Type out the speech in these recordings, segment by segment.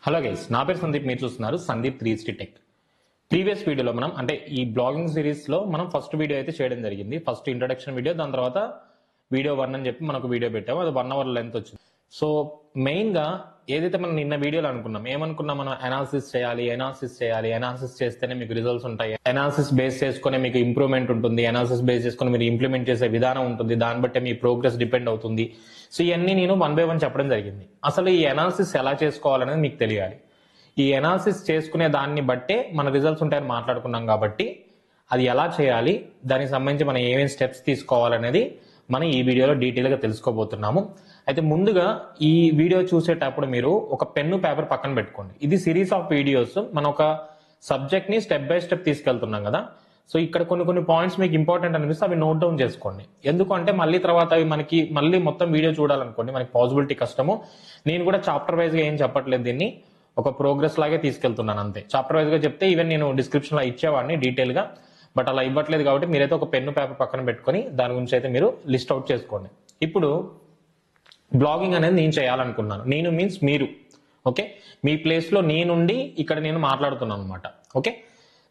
Hello guys, నా పేరు సందీప్. మీరు చూస్తున్నారు సందీప్ 360 టెక్. ప్రీవియస్ వీడియోలో మనం అంటే ఈ బ్లాగింగ్ సిరీస్ లో మనం ఫస్ట్ వీడియో అయితే చేయడం జరిగింది. ఫస్ట్ ఇంట్రడక్షన్ వీడియో, దాని తర్వాత వీడియో 1 అని చెప్పి మనకు వీడియో పెట్టాము. అది 1 అవర్ లెంత్ వచ్చింది. సో మెయిన్ గా ఏదైతే మనం నిన్న వీడియోలో అనుకున్నాం, ఏమనుకున్నాం, మనం అనాలిసిస్ చేస్తేనే మీకు రిజల్ట్స్ ఉంటాయి, అనాలిసిస్ బేస్ చేసుకునే మీకు ఇంప్రూవ్మెంట్ ఉంటుంది, అనాలిసిస్ బేస్ చేసుకుని మీరు ఇంప్లిమెంట్ చేసే విధానం ఉంటుంది, దాన్ని బట్టి మీ ప్రోగ్రెస్ డిపెండ్ అవుతుంది. సో ఇవన్నీ నేను 1 by 1 చెప్పడం జరిగింది. అసలు ఈ అనాలిసిస్ ఎలా చేసుకోవాలనేది మీకు తెలియాలి. ఈ అనాలిసిస్ చేసుకునే దాన్ని బట్టే మన రిజల్ట్స్ ఉంటాయని మాట్లాడుకున్నాం కాబట్టి అది ఎలా చేయాలి, దానికి సంబంధించి మనం ఏమేమి స్టెప్స్ తీసుకోవాలనేది మనం ఈ వీడియోలో డీటెయిల్ గా తెలుసుకోబోతున్నాము. అయితే ముందుగా ఈ వీడియో చూసేటప్పుడు మీరు ఒక పెన్ను పేపర్ పక్కన పెట్టుకోండి. ఇది సిరీస్ ఆఫ్ వీడియోస్, మనం ఒక సబ్జెక్ట్ ని స్టెప్ బై స్టెప్ తీసుకెళ్తున్నాం కదా. సో ఇక్కడ కొన్ని పాయింట్స్ మీకు ఇంపార్టెంట్ అనిపిస్తే అవి నోట్ డౌన్ చేసుకోండి. ఎందుకంటే మళ్ళీ తర్వాత అవి మనకి మళ్ళీ మొత్తం వీడియో చూడాలనుకోండి, మనకి పాసిబిలిటీ కష్టము. నేను కూడా చాప్టర్ వైజ్ గా ఏం చెప్పట్లేదు, దీన్ని ఒక ప్రోగ్రెస్ లాగే తీసుకెళ్తున్నాను అంతే. చాప్టర్ వైజ్ గా చెప్తే ఈవెన్ నేను డిస్క్రిప్షన్ లో ఇచ్చేవాడిని డీటెయిల్ గా, బట్ అలా ఇవ్వట్లేదు కాబట్టి మీరైతే ఒక పెన్ను పేపర్ పక్కన పెట్టుకొని దాని గురించి అయితే మీరు లిస్ట్ అవుట్ చేసుకోండి. ఇప్పుడు బ్లాగింగ్ అనేది నేను చేయాలనుకున్నాను. నేను మీన్స్ మీరు, ఓకే, మీ ప్లేస్ లో నేనుండి ఇక్కడ నేను మాట్లాడుతున్నాను అనమాట. ఓకే,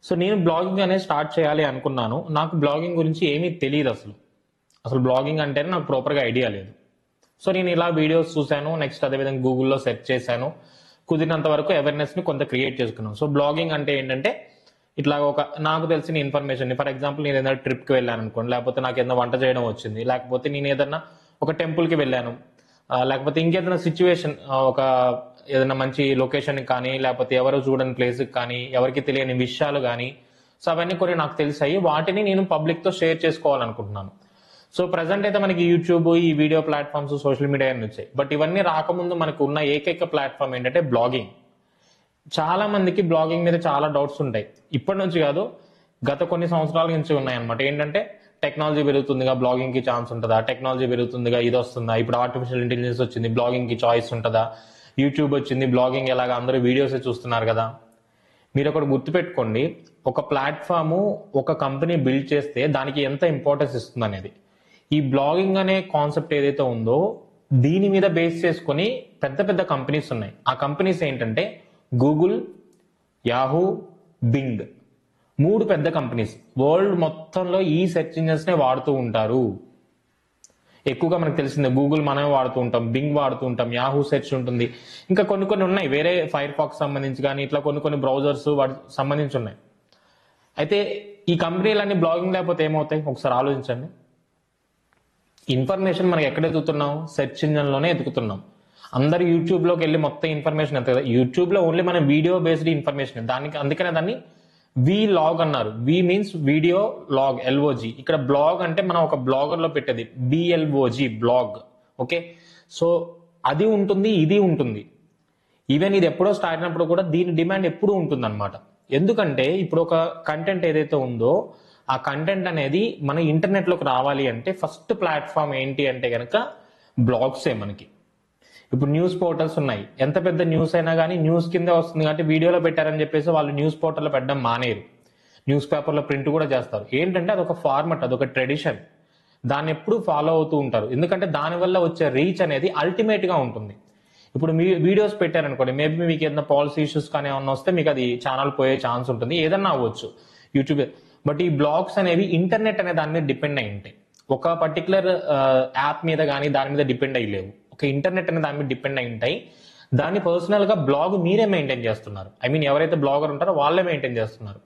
సో నేను బ్లాగింగ్ అనేది స్టార్ట్ చేయాలి అనుకున్నాను. నాకు బ్లాగింగ్ గురించి ఏమీ తెలియదు, అసలు బ్లాగింగ్ అంటేనే నాకు ప్రాపర్గా ఐడియా లేదు. సో నేను ఇలా వీడియోస్ చూశాను, నెక్స్ట్ అదేవిధంగా గూగుల్లో సెర్చ్ చేశాను, కుదిరినంత వరకు అవేర్నెస్ ని కొంత క్రియేట్ చేసుకున్నాను. సో బ్లాగింగ్ అంటే ఏంటంటే ఇట్లా ఒక నాకు తెలిసిన ఇన్ఫర్మేషన్, ఫర్ ఎగ్జాంపుల్ నేను ఏదైనా ట్రిప్కి వెళ్ళాను అనుకోండి, లేకపోతే నాకు ఏదైనా వంట చేయడం వచ్చింది, లేకపోతే నేను ఏదైనా ఒక టెంపుల్కి వెళ్ళాను, లేకపోతే ఇంకేదైనా సిచ్యువేషన్, ఒక ఏదైనా మంచి లొకేషన్ కానీ, లేకపోతే ఎవరు చూడని ప్లేస్కి కానీ, ఎవరికి తెలియని విషయాలు కానీ, సో అవన్నీ కొన్ని నాకు తెలిసాయి. వాటిని నేను పబ్లిక్ తో షేర్ చేసుకోవాలనుకుంటున్నాను. సో ప్రజెంట్ అయితే మనకి యూట్యూబ్, ఈ వీడియో ప్లాట్ఫామ్స్, సోషల్ మీడియా అన్ని వచ్చాయి. బట్ ఇవన్నీ రాకముందు మనకు ఉన్న ఏకైక ప్లాట్ఫామ్ ఏంటంటే బ్లాగింగ్. చాలా మందికి బ్లాగింగ్ మీద చాలా డౌట్స్ ఉంటాయి. ఇప్పటి నుంచి కాదు, గత కొన్ని సంవత్సరాల నుంచి ఉన్నాయి అనమాట. ఏంటంటే టెక్నాలజీ పెరుగుతుందిగా బ్లాగింగ్ కి ఛాన్స్ ఉంటుందా, టెక్నాలజీ పెరుగుతుందిగా ఇది వస్తుందా, ఇప్పుడు ఆర్టిఫిషియల్ ఇంటెలిజెన్స్ వచ్చింది, బ్లాగింగ్ కి చాయిస్ ఉంటుందా, యూట్యూబ్ వచ్చింది, బ్లాగింగ్ ఎలాగా అందరూ వీడియోస్ చూస్తున్నారు కదా. మీరు ఒకటి గుర్తుపెట్టుకోండి, ఒక ప్లాట్ఫాము, ఒక కంపెనీ బిల్డ్ చేస్తే దానికి ఎంత ఇంపార్టెన్స్ ఇస్తుంది అనేది. ఈ బ్లాగింగ్ అనే కాన్సెప్ట్ ఏదైతే ఉందో దీని మీద బేస్ చేసుకొని పెద్ద పెద్ద కంపెనీస్ ఉన్నాయి. ఆ కంపెనీస్ ఏంటంటే గూగుల్, యాహూ, బింగ్, 3 పెద్ద కంపెనీస్. వరల్డ్ మొత్తంలో ఈ సెర్చ్ ఇంజిన్స్ నే వాడుతూ ఉంటారు. ఎక్కువగా మనకు తెలిసిందే గూగుల్ మనమే వాడుతూ ఉంటాం, బింగ్ వాడుతూ ఉంటాం, యాహూ సెర్చ్ ఉంటుంది, ఇంకా కొన్ని ఉన్నాయి వేరే, ఫైర్ ఫాక్స్ సంబంధించి కానీ ఇట్లా కొన్ని బ్రౌజర్స్ వాటికి సంబంధించి ఉన్నాయి. అయితే ఈ కంపెనీలన్నీ బ్లాగింగ్ లేకపోతే ఏమవుతాయి ఒకసారి ఆలోచించండి. ఇన్ఫర్మేషన్ మనకి ఎక్కడ ఎదుగుతున్నాం, సెర్చ్ ఇంజిన్ లోనే ఎదుగుతున్నాం. అందరు యూట్యూబ్ లోకి వెళ్ళి మొత్తం ఇన్ఫర్మేషన్ ఎంత కదా. యూట్యూబ్ లో ఓన్లీ మన వీడియో బేస్డ్ ఇన్ఫర్మేషన్, అందుకనే దాన్ని వి లాగ్ అన్నారు. వి మీన్స్ వీడియో, లాగ్ ఎల్ఓజీ. ఇక్కడ బ్లాగ్ అంటే మనం ఒక బ్లాగర్ లో పెట్టేది బిఎల్ఓజీ, బ్లాగ్. ఓకే, సో అది ఉంటుంది, ఇది ఉంటుంది. ఈవెన్ ఇది ఎప్పుడో స్టార్ట్ అయినప్పుడు కూడా దీని డిమాండ్ ఎప్పుడు ఉంటుంది అనమాట. ఎందుకంటే ఇప్పుడు ఒక కంటెంట్ ఏదైతే ఉందో ఆ కంటెంట్ అనేది మన ఇంటర్నెట్ లోకి రావాలి అంటే ఫస్ట్ ప్లాట్ఫామ్ ఏంటి అంటే కనుక బ్లాగ్సే మనకి. ఇప్పుడు న్యూస్ పోర్టల్స్ ఉన్నాయి, ఎంత పెద్ద న్యూస్ అయినా కానీ న్యూస్ కింద వస్తుంది కాబట్టి వీడియోలో పెట్టారని చెప్పేసి వాళ్ళు న్యూస్ పోర్టల్లో పెట్టడం మానేరు. న్యూస్ పేపర్లో ప్రింట్ కూడా చేస్తారు. ఏంటంటే అదొక ఫార్మట్, అదొక ట్రెడిషన్, దాన్ని ఎప్పుడు ఫాలో అవుతూ ఉంటారు. ఎందుకంటే దానివల్ల వచ్చే రీచ్ అనేది అల్టిమేట్ గా ఉంటుంది. ఇప్పుడు మీ వీడియోస్ పెట్టారనుకోండి, మేబీ మీకు ఏదైనా పాలసీ ఇష్యూస్ కానీ ఏమన్నా వస్తే మీకు అది ఛానల్ పోయే ఛాన్స్ ఉంటుంది, ఏదన్నా అవ్వచ్చు యూట్యూబ్. బట్ ఈ బ్లాగ్స్ అనేవి ఇంటర్నెట్ అనే దాని మీద డిపెండ్ అయి ఉంటాయి. ఒక పర్టికులర్ యాప్ మీద కానీ దాని మీద డిపెండ్ అయ్యి లేవు, ఒక ఇంటర్నెట్ అనే దాని మీద డిపెండ్ అయి ఉంటాయి. దాన్ని పర్సనల్ గా బ్లాగ్ మీరే మెయింటైన్ చేస్తున్నారు. ఐ మీన్ ఎవరైతే బ్లాగర్ ఉంటారో వాళ్ళే మెయింటైన్ చేస్తున్నారు.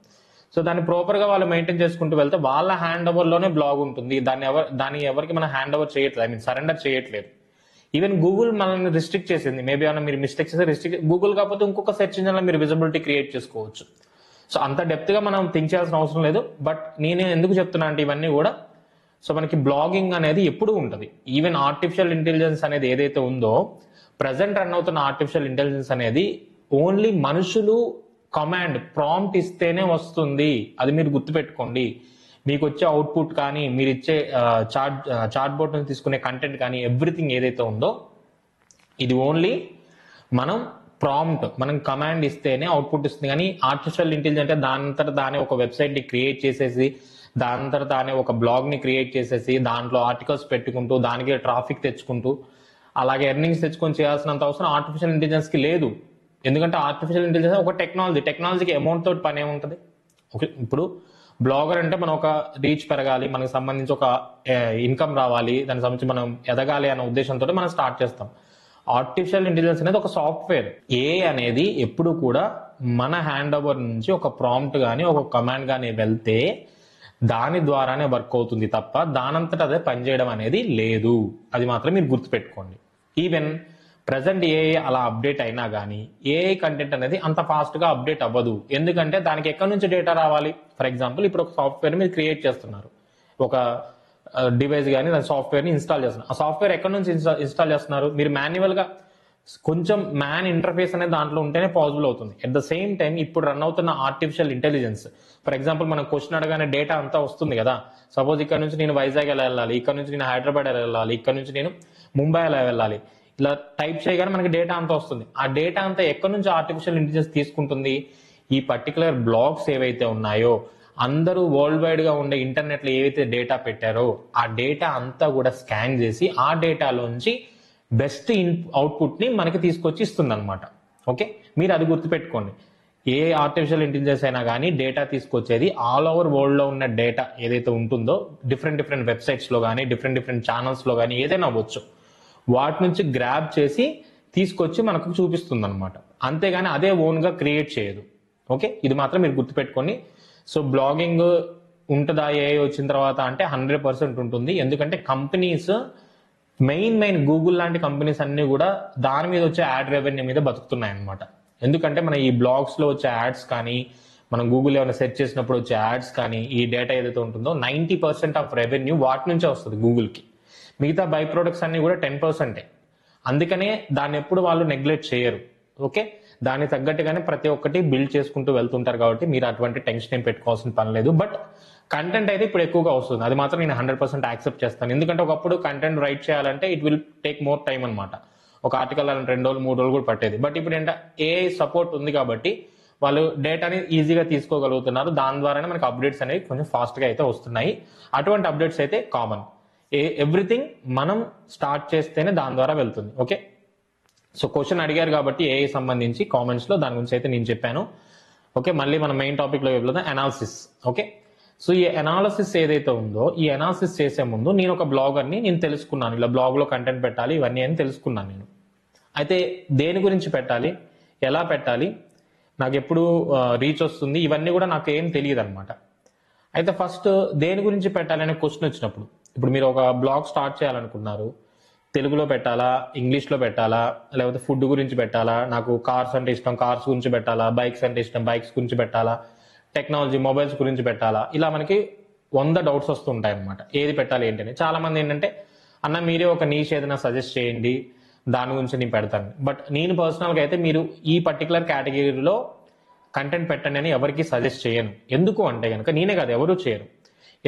సో దాన్ని ప్రాపర్ గా వాళ్ళు మెయింటైన్ చేసుకుంటూ వెళ్తే వాళ్ళ హ్యాండ్ ఓవర్ లోనే బ్లాగ్ ఉంటుంది. దాన్ని ఎవరికి మనం హ్యాండ్ ఓవర్ చేయట్లేదు, ఐ మీన్ సరెండర్ చేయట్లేదు. ఈవెన్ గూగుల్ మనల్ని రిస్ట్రిక్ట్ చేసింది. మేబీ ఏమైనా మీరు మిస్టేక్ చేస్తే రిస్ట్రిక్ట్, గూగుల్ కాకపోతే ఇంకొక సెర్చ్ ఇంజిన్ లో మీరు విజిబిలిటీ క్రియేట్ చేసుకోవచ్చు. సో అంత డెప్త్ గా మనం థింక్ చేయాల్సిన అవసరం లేదు. బట్ నేను ఎందుకు చెప్తున్నా అంటే ఇవన్నీ కూడా, సో మనకి బ్లాగింగ్ అనేది ఎప్పుడు ఉంటుంది. ఈవెన్ ఆర్టిఫిషియల్ ఇంటెలిజెన్స్ అనేది ఏదైతే ఉందో, ప్రజెంట్ రన్ అవుతున్న ఆర్టిఫిషియల్ ఇంటెలిజెన్స్ అనేది ఓన్లీ మనుషులు కమాండ్ ప్రాంప్ట్ ఇస్తేనే వస్తుంది. అది మీరు గుర్తుపెట్టుకోండి. మీకు వచ్చే అవుట్పుట్ కానీ, మీరు ఇచ్చే చాట్ బోట్ నుంచి తీసుకునే కంటెంట్ కానీ, ఎవ్రీథింగ్ ఏదైతే ఉందో ఇది ఓన్లీ మనం ప్రాంప్ట్, మనం కమాండ్ ఇస్తేనే అవుట్పుట్ ఇస్తుంది. కానీ ఆర్టిఫిషియల్ ఇంటెలిజెన్స్ అంటే దానంతట దానే ఒక వెబ్సైట్ ని క్రియేట్ చేసేసి, దానంతట దానే ఒక బ్లాగ్ ని క్రియేట్ చేసేసి, దాంట్లో ఆర్టికల్స్ పెట్టుకుంటూ, దానికి ట్రాఫిక్ తెచ్చుకుంటూ, అలాగే ఎర్నింగ్స్ తెచ్చుకొని చేయాల్సినంత అవసరం ఆర్టిఫిషియల్ ఇంటెలిజెన్స్ కి లేదు. ఎందుకంటే ఆర్టిఫిషియల్ ఇంటెలిజెన్స్ ఒక టెక్నాలజీకి అమౌంట్ తోటి పని ఏముంటుంది. ఓకే, ఇప్పుడు బ్లాగర్ అంటే మనం ఒక రీచ్ పెరగాలి, మనకు సంబంధించి ఒక ఇన్కమ్ రావాలి, దానికి సంబంధించి మనం ఎదగాలి అనే ఉద్దేశంతో మనం స్టార్ట్ చేస్తాం. ఆర్టిఫిషియల్ ఇంటెలిజెన్స్ అనేది ఒక సాఫ్ట్వేర్. ఏ అనేది ఎప్పుడు కూడా మన హ్యాండ్ ఓవర్ నుంచి ఒక ప్రాంప్ట్ కానీ ఒక కమాండ్ కానీ వెళ్తే దాని ద్వారానే వర్క్ అవుతుంది తప్ప దానంతట అదే పనిచేయడం అనేది లేదు. అది మాత్రం మీరు గుర్తుపెట్టుకోండి. ఈవెన్ ప్రజెంట్ ఏఐ అలా అప్డేట్ అయినా కానీ ఏఐ కంటెంట్ అనేది అంత ఫాస్ట్ గా అప్డేట్ అవ్వదు. ఎందుకంటే దానికి ఎక్కడి నుంచి డేటా రావాలి. ఫర్ ఎగ్జాంపుల్ ఇప్పుడు ఒక సాఫ్ట్వేర్ మీరు క్రియేట్ చేస్తున్నారు, ఒక డివైస్ కానీ దాని సాఫ్ట్వేర్ ని ఇన్స్టాల్ చేస్తున్నారు. ఆ సాఫ్ట్వేర్ ఎక్కడి నుంచి ఇన్స్టాల్ చేస్తున్నారు, మీరు మాన్యువల్ గా కొంచెం మ్యాన్ ఇంటర్ఫేస్ అనేది దాంట్లో ఉంటేనే పాసిబుల్ అవుతుంది. అట్ ద సేమ్ టైం ఇప్పుడు రన్ అవుతున్న ఆర్టిఫిషియల్ ఇంటెలిజెన్స్, ఫర్ ఎగ్జాంపుల్ మనం క్వశ్చన్ అడగానే డేటా అంతా వస్తుంది కదా. సపోజ్ ఇక్కడ నుంచి నేను వైజాగ్ ఎలా వెళ్ళాలి, ఇక్కడ నుంచి నేను హైదరాబాద్ ఎలా వెళ్ళాలి, ఇక్కడ నుంచి నేను ముంబై ఎలా వెళ్ళాలి, ఇలా టైప్ చేయగానే మనకి డేటా అంతా వస్తుంది. ఆ డేటా అంతా ఎక్కడి నుంచి ఆర్టిఫిషియల్ ఇంటెలిజెన్స్ తీసుకుంటుంది, ఈ పర్టికులర్ బ్లాగ్స్ ఏవైతే ఉన్నాయో అందరూ వరల్డ్ వైడ్ గా ఉండే ఇంటర్నెట్ లో ఏవైతే డేటా పెట్టారో ఆ డేటా అంతా కూడా స్కాన్ చేసి ఆ డేటాలోంచి బెస్ట్ అవుట్పుట్ ని మనకి తీసుకొచ్చి ఇస్తుంది అనమాట. ఓకే, మీరు అది గుర్తుపెట్టుకోండి. ఏ ఆర్టిఫిషియల్ ఇంటెలిజెన్స్ అయినా కానీ డేటా తీసుకొచ్చేది ఆల్ ఓవర్ వరల్డ్ లో ఉన్న డేటా ఏదైతే ఉంటుందో డిఫరెంట్ వెబ్సైట్స్ లో కానీ డిఫరెంట్ ఛానల్స్ లో కానీ ఏదైనా అవ్వచ్చు, వాటి నుంచి గ్రాబ్ చేసి తీసుకొచ్చి మనకు చూపిస్తుంది అనమాట. అంతేగాని అదే ఓన్ గా క్రియేట్ చేయదు. ఓకే, ఇది మాత్రం మీరు గుర్తుపెట్టుకోండి. సో బ్లాగింగ్ ఉంటుందా ఏఐ వచ్చిన తర్వాత అంటే 100% ఉంటుంది. ఎందుకంటే కంపెనీస్ మెయిన్ గూగుల్ లాంటి కంపెనీస్ అన్ని కూడా దాని మీద వచ్చే యాడ్ రెవెన్యూ మీద బతుకుతున్నాయి అనమాట. ఎందుకంటే మన ఈ బ్లాగ్స్ లో వచ్చే యాడ్స్ కానీ మనం గూగుల్ ఏమైనా సెర్చ్ చేసినప్పుడు వచ్చే యాడ్స్ కానీ ఈ డేటా ఏదైతే ఉంటుందో 90% ఆఫ్ రెవెన్యూ వాటి నుంచే వస్తుంది గూగుల్కి. మిగతా బై ప్రొడక్ట్స్ అన్ని కూడా 10%. అందుకనే దాన్ని ఎప్పుడు వాళ్ళు నెగ్లెక్ట్ చేయరు. ఓకే, దానికి తగ్గట్టుగానే ప్రతి ఒక్కటి బిల్డ్ చేసుకుంటూ వెళ్తుంటారు కాబట్టి మీరు అటువంటి టెన్షన్ ఏం పెట్టుకోవాల్సిన పని లేదు. బట్ కంటెంట్ అయితే ఇప్పుడు ఎక్కువగా వస్తుంది, అది మాత్రం నేను 100% యాక్సెప్ట్ చేస్తాను. ఎందుకంటే ఒకప్పుడు కంటెంట్ రైట్ చేయాలంటే it will take more time అనమాట. ఒక ఆర్టికల్ 2 రోజులు 3 రోజులు కూడా పట్టేది. బట్ ఇప్పుడు ఏంటంటే ఏఐ సపోర్ట్ ఉంది కాబట్టి వాళ్ళు డేటాని ఈజీగా తీసుకోగలుగుతున్నారు. దాని ద్వారానే మనకి అప్డేట్స్ అనేవి కొంచెం ఫాస్ట్ గా అయితే వస్తున్నాయి. అటువంటి అప్డేట్స్ అయితే కామన్. ఎవ్రీథింగ్ మనం స్టార్ట్ చేస్తేనే దాని ద్వారా వెళ్తుంది. ఓకే, సో క్వశ్చన్ అడిగారు కాబట్టి ఏఐ సంబంధించి కామెంట్స్ లో దాని గురించి అయితే నేను చెప్పాను. ఓకే, మళ్ళీ మనం మెయిన్ టాపిక్ లో వెళ్దాం, అనాలిసిస్. ఓకే, సో ఈ అనాలిసిస్ ఏదైతే ఉందో ఈ అనాలిసిస్ చేసే ముందు నేను ఒక బ్లాగర్ని నేను తెలుసుకున్నాను, ఇలా బ్లాగ్ లో కంటెంట్ పెట్టాలి ఇవన్నీ అని తెలుసుకున్నాను నేను. అయితే దేని గురించి పెట్టాలి, ఎలా పెట్టాలి, నాకు ఎప్పుడు రీచ్ వస్తుంది, ఇవన్నీ కూడా నాకు ఏం తెలియదు అనమాట. అయితే ఫస్ట్ దేని గురించి పెట్టాలి అనే క్వశ్చన్ వచ్చినప్పుడు, ఇప్పుడు మీరు ఒక బ్లాగ్ స్టార్ట్ చేయాలనుకున్నారు, తెలుగులో పెట్టాలా, ఇంగ్లీష్లో పెట్టాలా, లేకపోతే ఫుడ్ గురించి పెట్టాలా, నాకు కార్స్ అంటే ఇష్టం కార్స్ గురించి పెట్టాలా, బైక్స్ అంటే ఇష్టం బైక్స్ గురించి పెట్టాలా, టెక్నాలజీ మొబైల్స్ గురించి పెట్టాలా, ఇలా మనకి 100 డౌట్స్ వస్తుంటాయి అనమాట. ఏది పెట్టాలి ఏంటని. చాలా మంది ఏంటంటే అన్న మీరే ఒక నీష్ ఏదైనా సజెస్ట్ చేయండి దాని గురించి నేను పెడతాను. బట్ నేను పర్సనల్గా అయితే మీరు ఈ పర్టికులర్ కేటగిరీలో కంటెంట్ పెట్టండి అని ఎవరికి సజెస్ట్ చేయను. ఎందుకు అంటే కనుక నేనే కాదు ఎవరు చేయరు.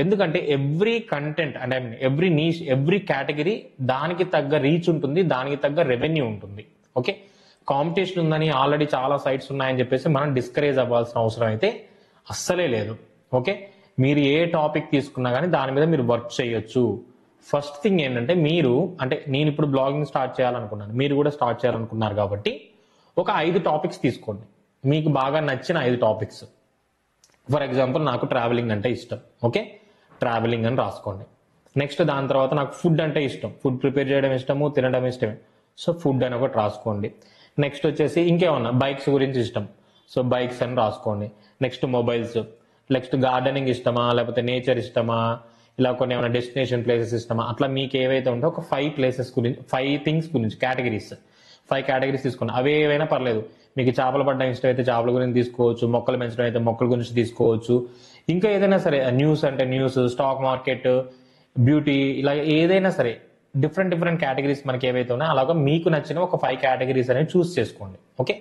ఎందుకంటే ఎవ్రీ కంటెంట్ అంటే ఎవ్రీ నీష్ ఎవ్రీ కేటగిరీ దానికి తగ్గ రీచ్ ఉంటుంది, దానికి తగ్గ రెవెన్యూ ఉంటుంది. ఓకే, కాంపిటీషన్ ఉందని ఆల్రెడీ చాలా సైట్స్ ఉన్నాయని చెప్పేసి మనం డిస్కరేజ్ అవ్వాల్సిన అవసరం అయితే అస్సలే లేదు. ఓకే, మీరు ఏ టాపిక్ తీసుకున్నా కానీ దాని మీద మీరు వర్క్ చేయొచ్చు. ఫస్ట్ థింగ్ ఏంటంటే మీరు అంటే నేను ఇప్పుడు బ్లాగింగ్ స్టార్ట్ చేయాలనుకున్నాను, మీరు కూడా స్టార్ట్ చేయాలనుకున్నారు కాబట్టి ఒక 5 టాపిక్స్ తీసుకోండి, మీకు బాగా నచ్చిన 5 టాపిక్స్. ఫర్ ఎగ్జాంపుల్ నాకు ట్రావెలింగ్ అంటే ఇష్టం. ఓకే, ట్రావెలింగ్ అని రాసుకోండి. నెక్స్ట్ దాని తర్వాత నాకు ఫుడ్ అంటే ఇష్టం, ఫుడ్ ప్రిపేర్ చేయడం ఇష్టము, తినడం ఇష్టమే, సో ఫుడ్ అని ఒకటి రాసుకోండి. నెక్స్ట్ వచ్చేసి ఇంకేమన్నా బైక్స్ గురించి ఇష్టం, సో బైక్స్ అని రాసుకోండి. నెక్స్ట్ మొబైల్స్, నెక్స్ట్ గార్డెనింగ్ ఇష్టమా, లేకపోతే నేచర్ ఇష్టమా, ఇలా కొన్ని ఏమైనా డెస్టినేషన్ ప్లేసెస్ ఇష్టమా, అట్లా మీకు ఏవైతే ఉంటే ఒక 5 ప్లేసెస్ గురించి 5 థింగ్స్ గురించి కేటగిరీస్ 5 కేటగిరీస్ తీసుకోండి. అవి ఏవైనా పర్లేదు. మీకు చేపలు పడ్డం ఇష్టం అయితే చేపల గురించి తీసుకోవచ్చు, మొక్కలు పెంచడం అయితే మొక్కల గురించి తీసుకోవచ్చు, ఇంకా ఏదైనా సరే న్యూస్ అంటే న్యూస్, స్టాక్ మార్కెట్, బ్యూటీ, ఇలా ఏదైనా సరే డిఫరెంట్ కేటగిరీస్ మనకి ఏవైతే ఉన్నాయో అలాగా మీకు నచ్చిన ఒక 5 కేటగిరీస్ అనేవి చూస్ చేసుకోండి. ఓకే,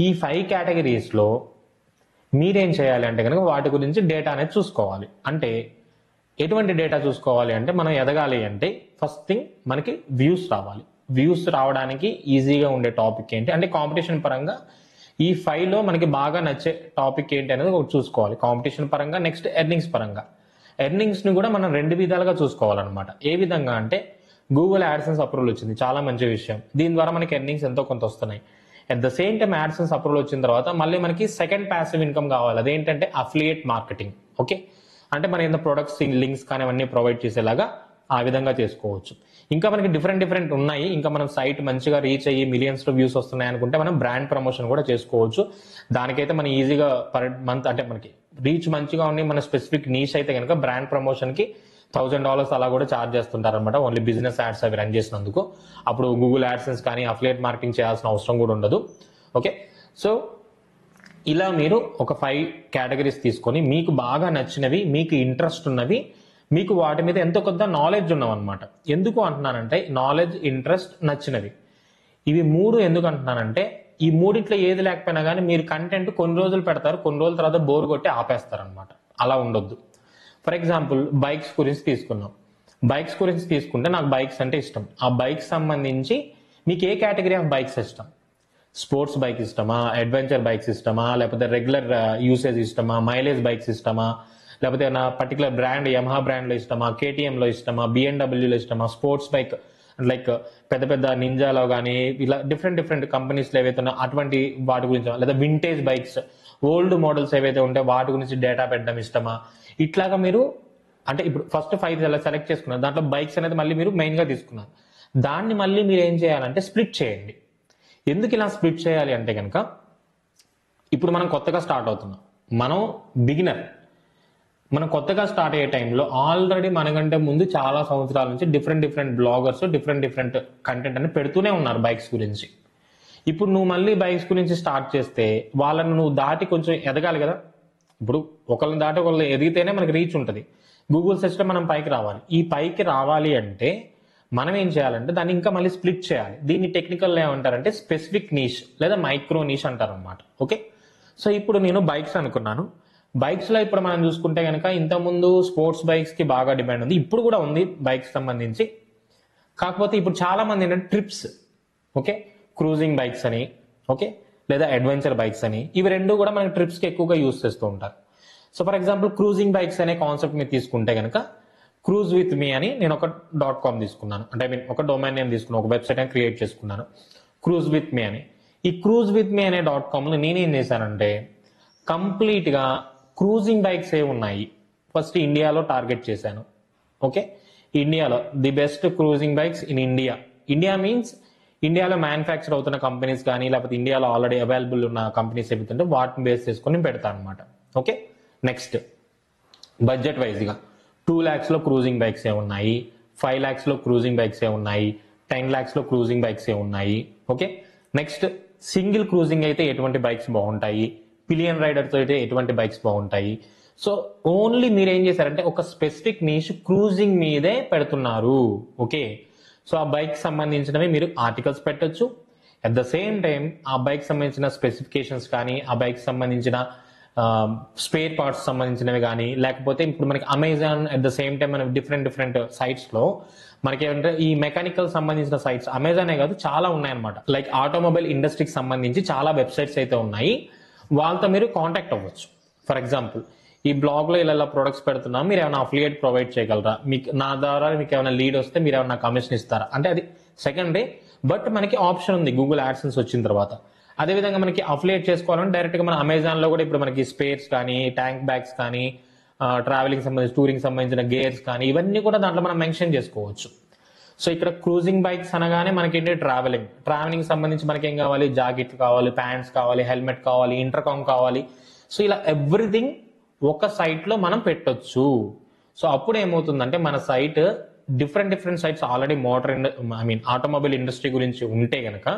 ఈ 5 కేటగిరీస్ లో మీరేం చేయాలి అంటే కనుక వాటి గురించి డేటా అనేది చూసుకోవాలి. అంటే ఎటువంటి డేటా చూసుకోవాలి అంటే మనం ఎదగాలి అంటే ఫస్ట్ థింగ్ మనకి వ్యూస్ రావాలి. వ్యూస్ రావడానికి ఈజీగా ఉండే టాపిక్ ఏంటి అంటే కాంపిటీషన్ పరంగా ఈ 5లో మనకి బాగా నచ్చే టాపిక్ ఏంటి అనేది ఒకటి చూసుకోవాలి కాంపిటీషన్ పరంగా. నెక్స్ట్ ఎర్నింగ్స్ పరంగా, ఎర్నింగ్స్ ని కూడా మనం 2 విధాలుగా చూసుకోవాలన్నమాట. ఏ విధంగా అంటే గూగుల్ యాడ్సెన్స్ అప్రూవల్ వచ్చింది, చాలా మంచి విషయం. దీని ద్వారా మనకి ఎర్నింగ్స్ ఎంతో కొంత వస్తున్నాయి. At the same time AdSense approval వచ్చిన తర్వాత మళ్ళీ మనకి సెకండ్ ప్యాసివ్ ఇన్కమ్ కావాలి, అదేంటంటే అఫిలియేట్ మార్కెటింగ్. ఓకే, అంటే మన ఏదైనా ప్రొడక్ట్స్ లింక్స్ కానీ అవన్నీ ప్రొవైడ్ చేసేలాగా ఆ విధంగా చేసుకోవచ్చు. ఇంకా మనకి డిఫరెంట్ ఉన్నాయి. ఇంకా మనం సైట్ మంచిగా రీచ్ అయ్యి మిలియన్స్ లో వ్యూస్ వస్తున్నాయి అనుకుంటే మనం బ్రాండ్ ప్రమోషన్ కూడా చేసుకోవచ్చు. దానికైతే మనం ఈజీగా పర్ మంత్ అంటే మనకి రీచ్ మంచిగా ఉండి మన స్పెసిఫిక్ నీష్ అయితే కనుక బ్రాండ్ ప్రమోషన్ కి $1000 అలా కూడా ఛార్జ్ చేస్తుంటారు అనమాట, ఓన్లీ బిజినెస్ యాడ్స్ అవి రన్ చేసినందుకు. అప్పుడు గూగుల్ యాడ్సెన్స్ కానీ అఫిలియేట్ మార్కెటింగ్ చేయాల్సిన అవసరం కూడా ఉండదు. ఓకే, సో ఇలా మీరు ఒక 5 కేటగిరీస్ తీసుకొని మీకు బాగా నచ్చినవి, మీకు ఇంట్రెస్ట్ ఉన్నవి, మీకు వాటి మీద ఎంతో కొంత నాలెడ్జ్ ఉన్నవన్నమాట. ఎందుకు అంటున్నానంటే నాలెడ్జ్, ఇంట్రెస్ట్, నచ్చినవి, ఇవి 3 ఎందుకు అంటున్నానంటే ఈ మూడిట్లో ఏది లేకపోయినా కానీ మీరు కంటెంట్ కొన్ని రోజులు పెడతారు, కొన్ని రోజుల తర్వాత బోర్ కొట్టి ఆపేస్తారు అనమాట. అలా ఉండొద్దు. ఫర్ ఎగ్జాంపుల్ బైక్స్ గురించి తీసుకున్నాం. బైక్స్ గురించి తీసుకుంటే నాకు బైక్స్ అంటే ఇష్టం. ఆ బైక్స్ సంబంధించి మీకు ఏ కేటగిరీ ఆఫ్ బైక్స్ ఇష్టం? స్పోర్ట్స్ బైక్ ఇష్టమా, అడ్వెంచర్ బైక్స్ ఇష్టమా, లేకపోతే రెగ్యులర్ యూసేజ్ ఇష్టమా, మైలేజ్ బైక్స్ ఇష్టమా, లేకపోతే నా పర్టికులర్ బ్రాండ్ యమహా బ్రాండ్ లో ఇష్టమా, కేటీఎం లో ఇష్టమా, BMW లో ఇష్టమా, స్పోర్ట్స్ బైక్ లైక్ పెద్ద పెద్ద నింజాలో కానీ ఇలా డిఫరెంట్ కంపెనీస్లో ఏవైతే ఉన్నాయో అటువంటి వాటి గురించి, లేదా వింటేజ్ బైక్స్ ఓల్డ్ మోడల్స్ ఏవైతే ఉంటాయో వాటి గురించి డేటా పెట్టడం ఇష్టమా, ఇట్లాగా మీరు అంటే ఇప్పుడు ఫస్ట్ 5 సెలెక్ట్ చేసుకున్నారు. దాంట్లో బైక్స్ అనేది మళ్ళీ మీరు మెయిన్ గా తీసుకున్నారు. దాన్ని మళ్ళీ మీరు ఏం చేయాలంటే స్ప్లిట్ చేయండి. ఎందుకు ఇలా స్ప్లిట్ చేయాలి అంటే కనుక ఇప్పుడు మనం కొత్తగా స్టార్ట్ అవుతున్నాం, మనం బిగినర్. మనం కొత్తగా స్టార్ట్ అయ్యే టైంలో ఆల్రెడీ మనకంటే ముందు చాలా సంవత్సరాల నుంచి డిఫరెంట్ బ్లాగర్స్ డిఫరెంట్ కంటెంట్ అని పెడుతూనే ఉన్నారు బైక్స్ గురించి. ఇప్పుడు నువ్వు మళ్ళీ బైక్స్ గురించి స్టార్ట్ చేస్తే వాళ్ళని నువ్వు దాటి కొంచెం ఎదగాలి కదా. ఇప్పుడు ఒకళ్ళని దాటి ఒకళ్ళు ఎదిగితేనే మనకి రీచ్ ఉంటుంది. గూగుల్ సెర్చ్లో మనం పైకి రావాలి. ఈ పైకి రావాలి అంటే మనం ఏం చేయాలంటే దాన్ని ఇంకా మళ్ళీ స్ప్లిట్ చేయాలి. దీన్ని టెక్నికల్ ఏమంటారంటే స్పెసిఫిక్ నీష్ లేదా మైక్రో నీష్ అంటారు అనమాట. ఓకే, సో ఇప్పుడు నేను బైక్స్ అనుకున్నాను. బైక్స్ లో ఇప్పుడు మనం చూసుకుంటే కనుక ఇంతకుముందు స్పోర్ట్స్ బైక్స్ కి బాగా డిమాండ్ ఉంది, ఇప్పుడు కూడా ఉంది బైక్స్ సంబంధించి. కాకపోతే ఇప్పుడు చాలా మంది ఏంటంటే ట్రిప్స్, ఓకే, క్రూజింగ్ బైక్స్ అని, ఓకే, లేదా అడ్వెంచర్ బైక్స్ అని, ఇవి రెండు కూడా మనకి ట్రిప్స్ కి ఎక్కువగా యూస్ చేస్తూ ఉంటారు. So for example cruising bikes అనే కాన్సెప్ట్ మీరు తీసుకుంటే కనుక క్రూజ్ విత్ మీ అని నేను ఒక .com తీసుకున్నాను, అంటే ఒక డొమైన్ నేమ్ తీసుకున్నాను, ఒక వెబ్సైట్ అని క్రియేట్ చేసుకున్నాను, క్రూజ్ విత్ మీ అని. ఈ క్రూజ్ విత్ మీ అనే .com లో నేనేం చేశానంటే కంప్లీట్ గా క్రూజింగ్ బైక్స్ ఏ ఉన్నాయి ఫస్ట్ ఇండియాలో టార్గెట్ చేశాను. ఓకే, ఇండియాలో the best cruising bikes in India. India means ఇండియాలో మ్యానుఫ్యాక్చర్ అవుతున్న కంపెనీస్ కానీ లేకపోతే ఇండియాలో ఆల్రెడీ అవైలబుల్ ఉన్న కంపెనీస్ ఏవైతుంటే వాటిని బేస్ చేసుకొని పెడతాను అనమాట. ఓకే, నెక్స్ట్ బడ్జెట్ వైజ్గా 2 lakhs లో క్రూజింగ్ బైక్స్ ఏ ఉన్నాయి, 5 lakhs లో క్రూజింగ్ బైక్స్ ఏ ఉన్నాయి, 10 lakhs లో క్రూజింగ్ బైక్స్ ఏ ఉన్నాయి. ఓకే, నెక్స్ట్ సింగిల్ క్రూజింగ్ అయితే ఎటువంటి బైక్స్ బాగుంటాయి, పిలియన్ రైడర్తో అయితే ఎటువంటి బైక్స్ బాగుంటాయి. సో ఓన్లీ మీరు ఏం చేశారంటే ఒక స్పెసిఫిక్ నీష్ క్రూజింగ్ మీదే పెడుతున్నారు. ఓకే, సో ఆ బైక్ సంబంధించినవి మీరు ఆర్టికల్స్ పెట్టొచ్చు. అట్ ద సేమ్ టైం ఆ బైక్ సంబంధించిన స్పెసిఫికేషన్స్ కానీ ఆ బైక్ సంబంధించిన స్పేర్ పార్ట్స్ సంబంధించినవి కానీ, లేకపోతే ఇప్పుడు మనకి Amazon at the same time మన డిఫరెంట్ సైట్స్ లో మనకి ఏంటంటే ఈ మెకానికల్ సంబంధించిన సైట్స్ అమెజానే కాదు చాలా ఉన్నాయన్నమాట. లైక్ ఆటోమొబైల్ ఇండస్ట్రీకి సంబంధించి చాలా వెబ్సైట్స్ అయితే ఉన్నాయి, వాళ్ళతో మీరు కాంటాక్ట్ అవ్వచ్చు. ఫర్ ఎగ్జాంపుల్ ఈ బ్లాగ్ లో ఇలా ప్రొడక్ట్స్ పెడుతున్నా, మీరు ఏమైనా అఫిలియేట్ ప్రొవైడ్ చేయగలరా, మీకు నా ద్వారా మీకు ఏమైనా లీడ్ వస్తే మీరు ఏమైనా కమిషన్ ఇస్తారా అంటే అది సెకండరీ. బట్ మనకి ఆప్షన్ ఉంది గూగుల్ యాడ్సెన్స్ వచ్చిన తర్వాత. అదేవిధంగా మనకి అఫిలియేట్ చేసుకోవాలంటే డైరెక్ట్ గా మన అమెజాన్ లో కూడా ఇప్పుడు మనకి స్పేర్స్ కానీ ట్యాంక్ బ్యాగ్స్ కానీ ట్రావెలింగ్ సంబంధించి టూరింగ్ సంబంధించిన గేర్స్ కానీ ఇవన్నీ కూడా దాంట్లో మనం మెన్షన్ చేసుకోవచ్చు. సో ఇక్కడ క్రూజింగ్ బైక్స్ అనగానే మనకి ఏంటి ట్రావెలింగ్ సంబంధించి మనకి ఏం కావాలి, జాకెట్లు కావాలి, ప్యాంట్స్ కావాలి, హెల్మెట్ కావాలి, ఇంటర్కామ్ కావాలి. సో ఇలా ఎవ్రీథింగ్ ఒక సైట్ లో మనం పెట్టొచ్చు. సో అప్పుడు ఏమవుతుందంటే మన site different sites already automobile industry గురించి ఉంటే గనక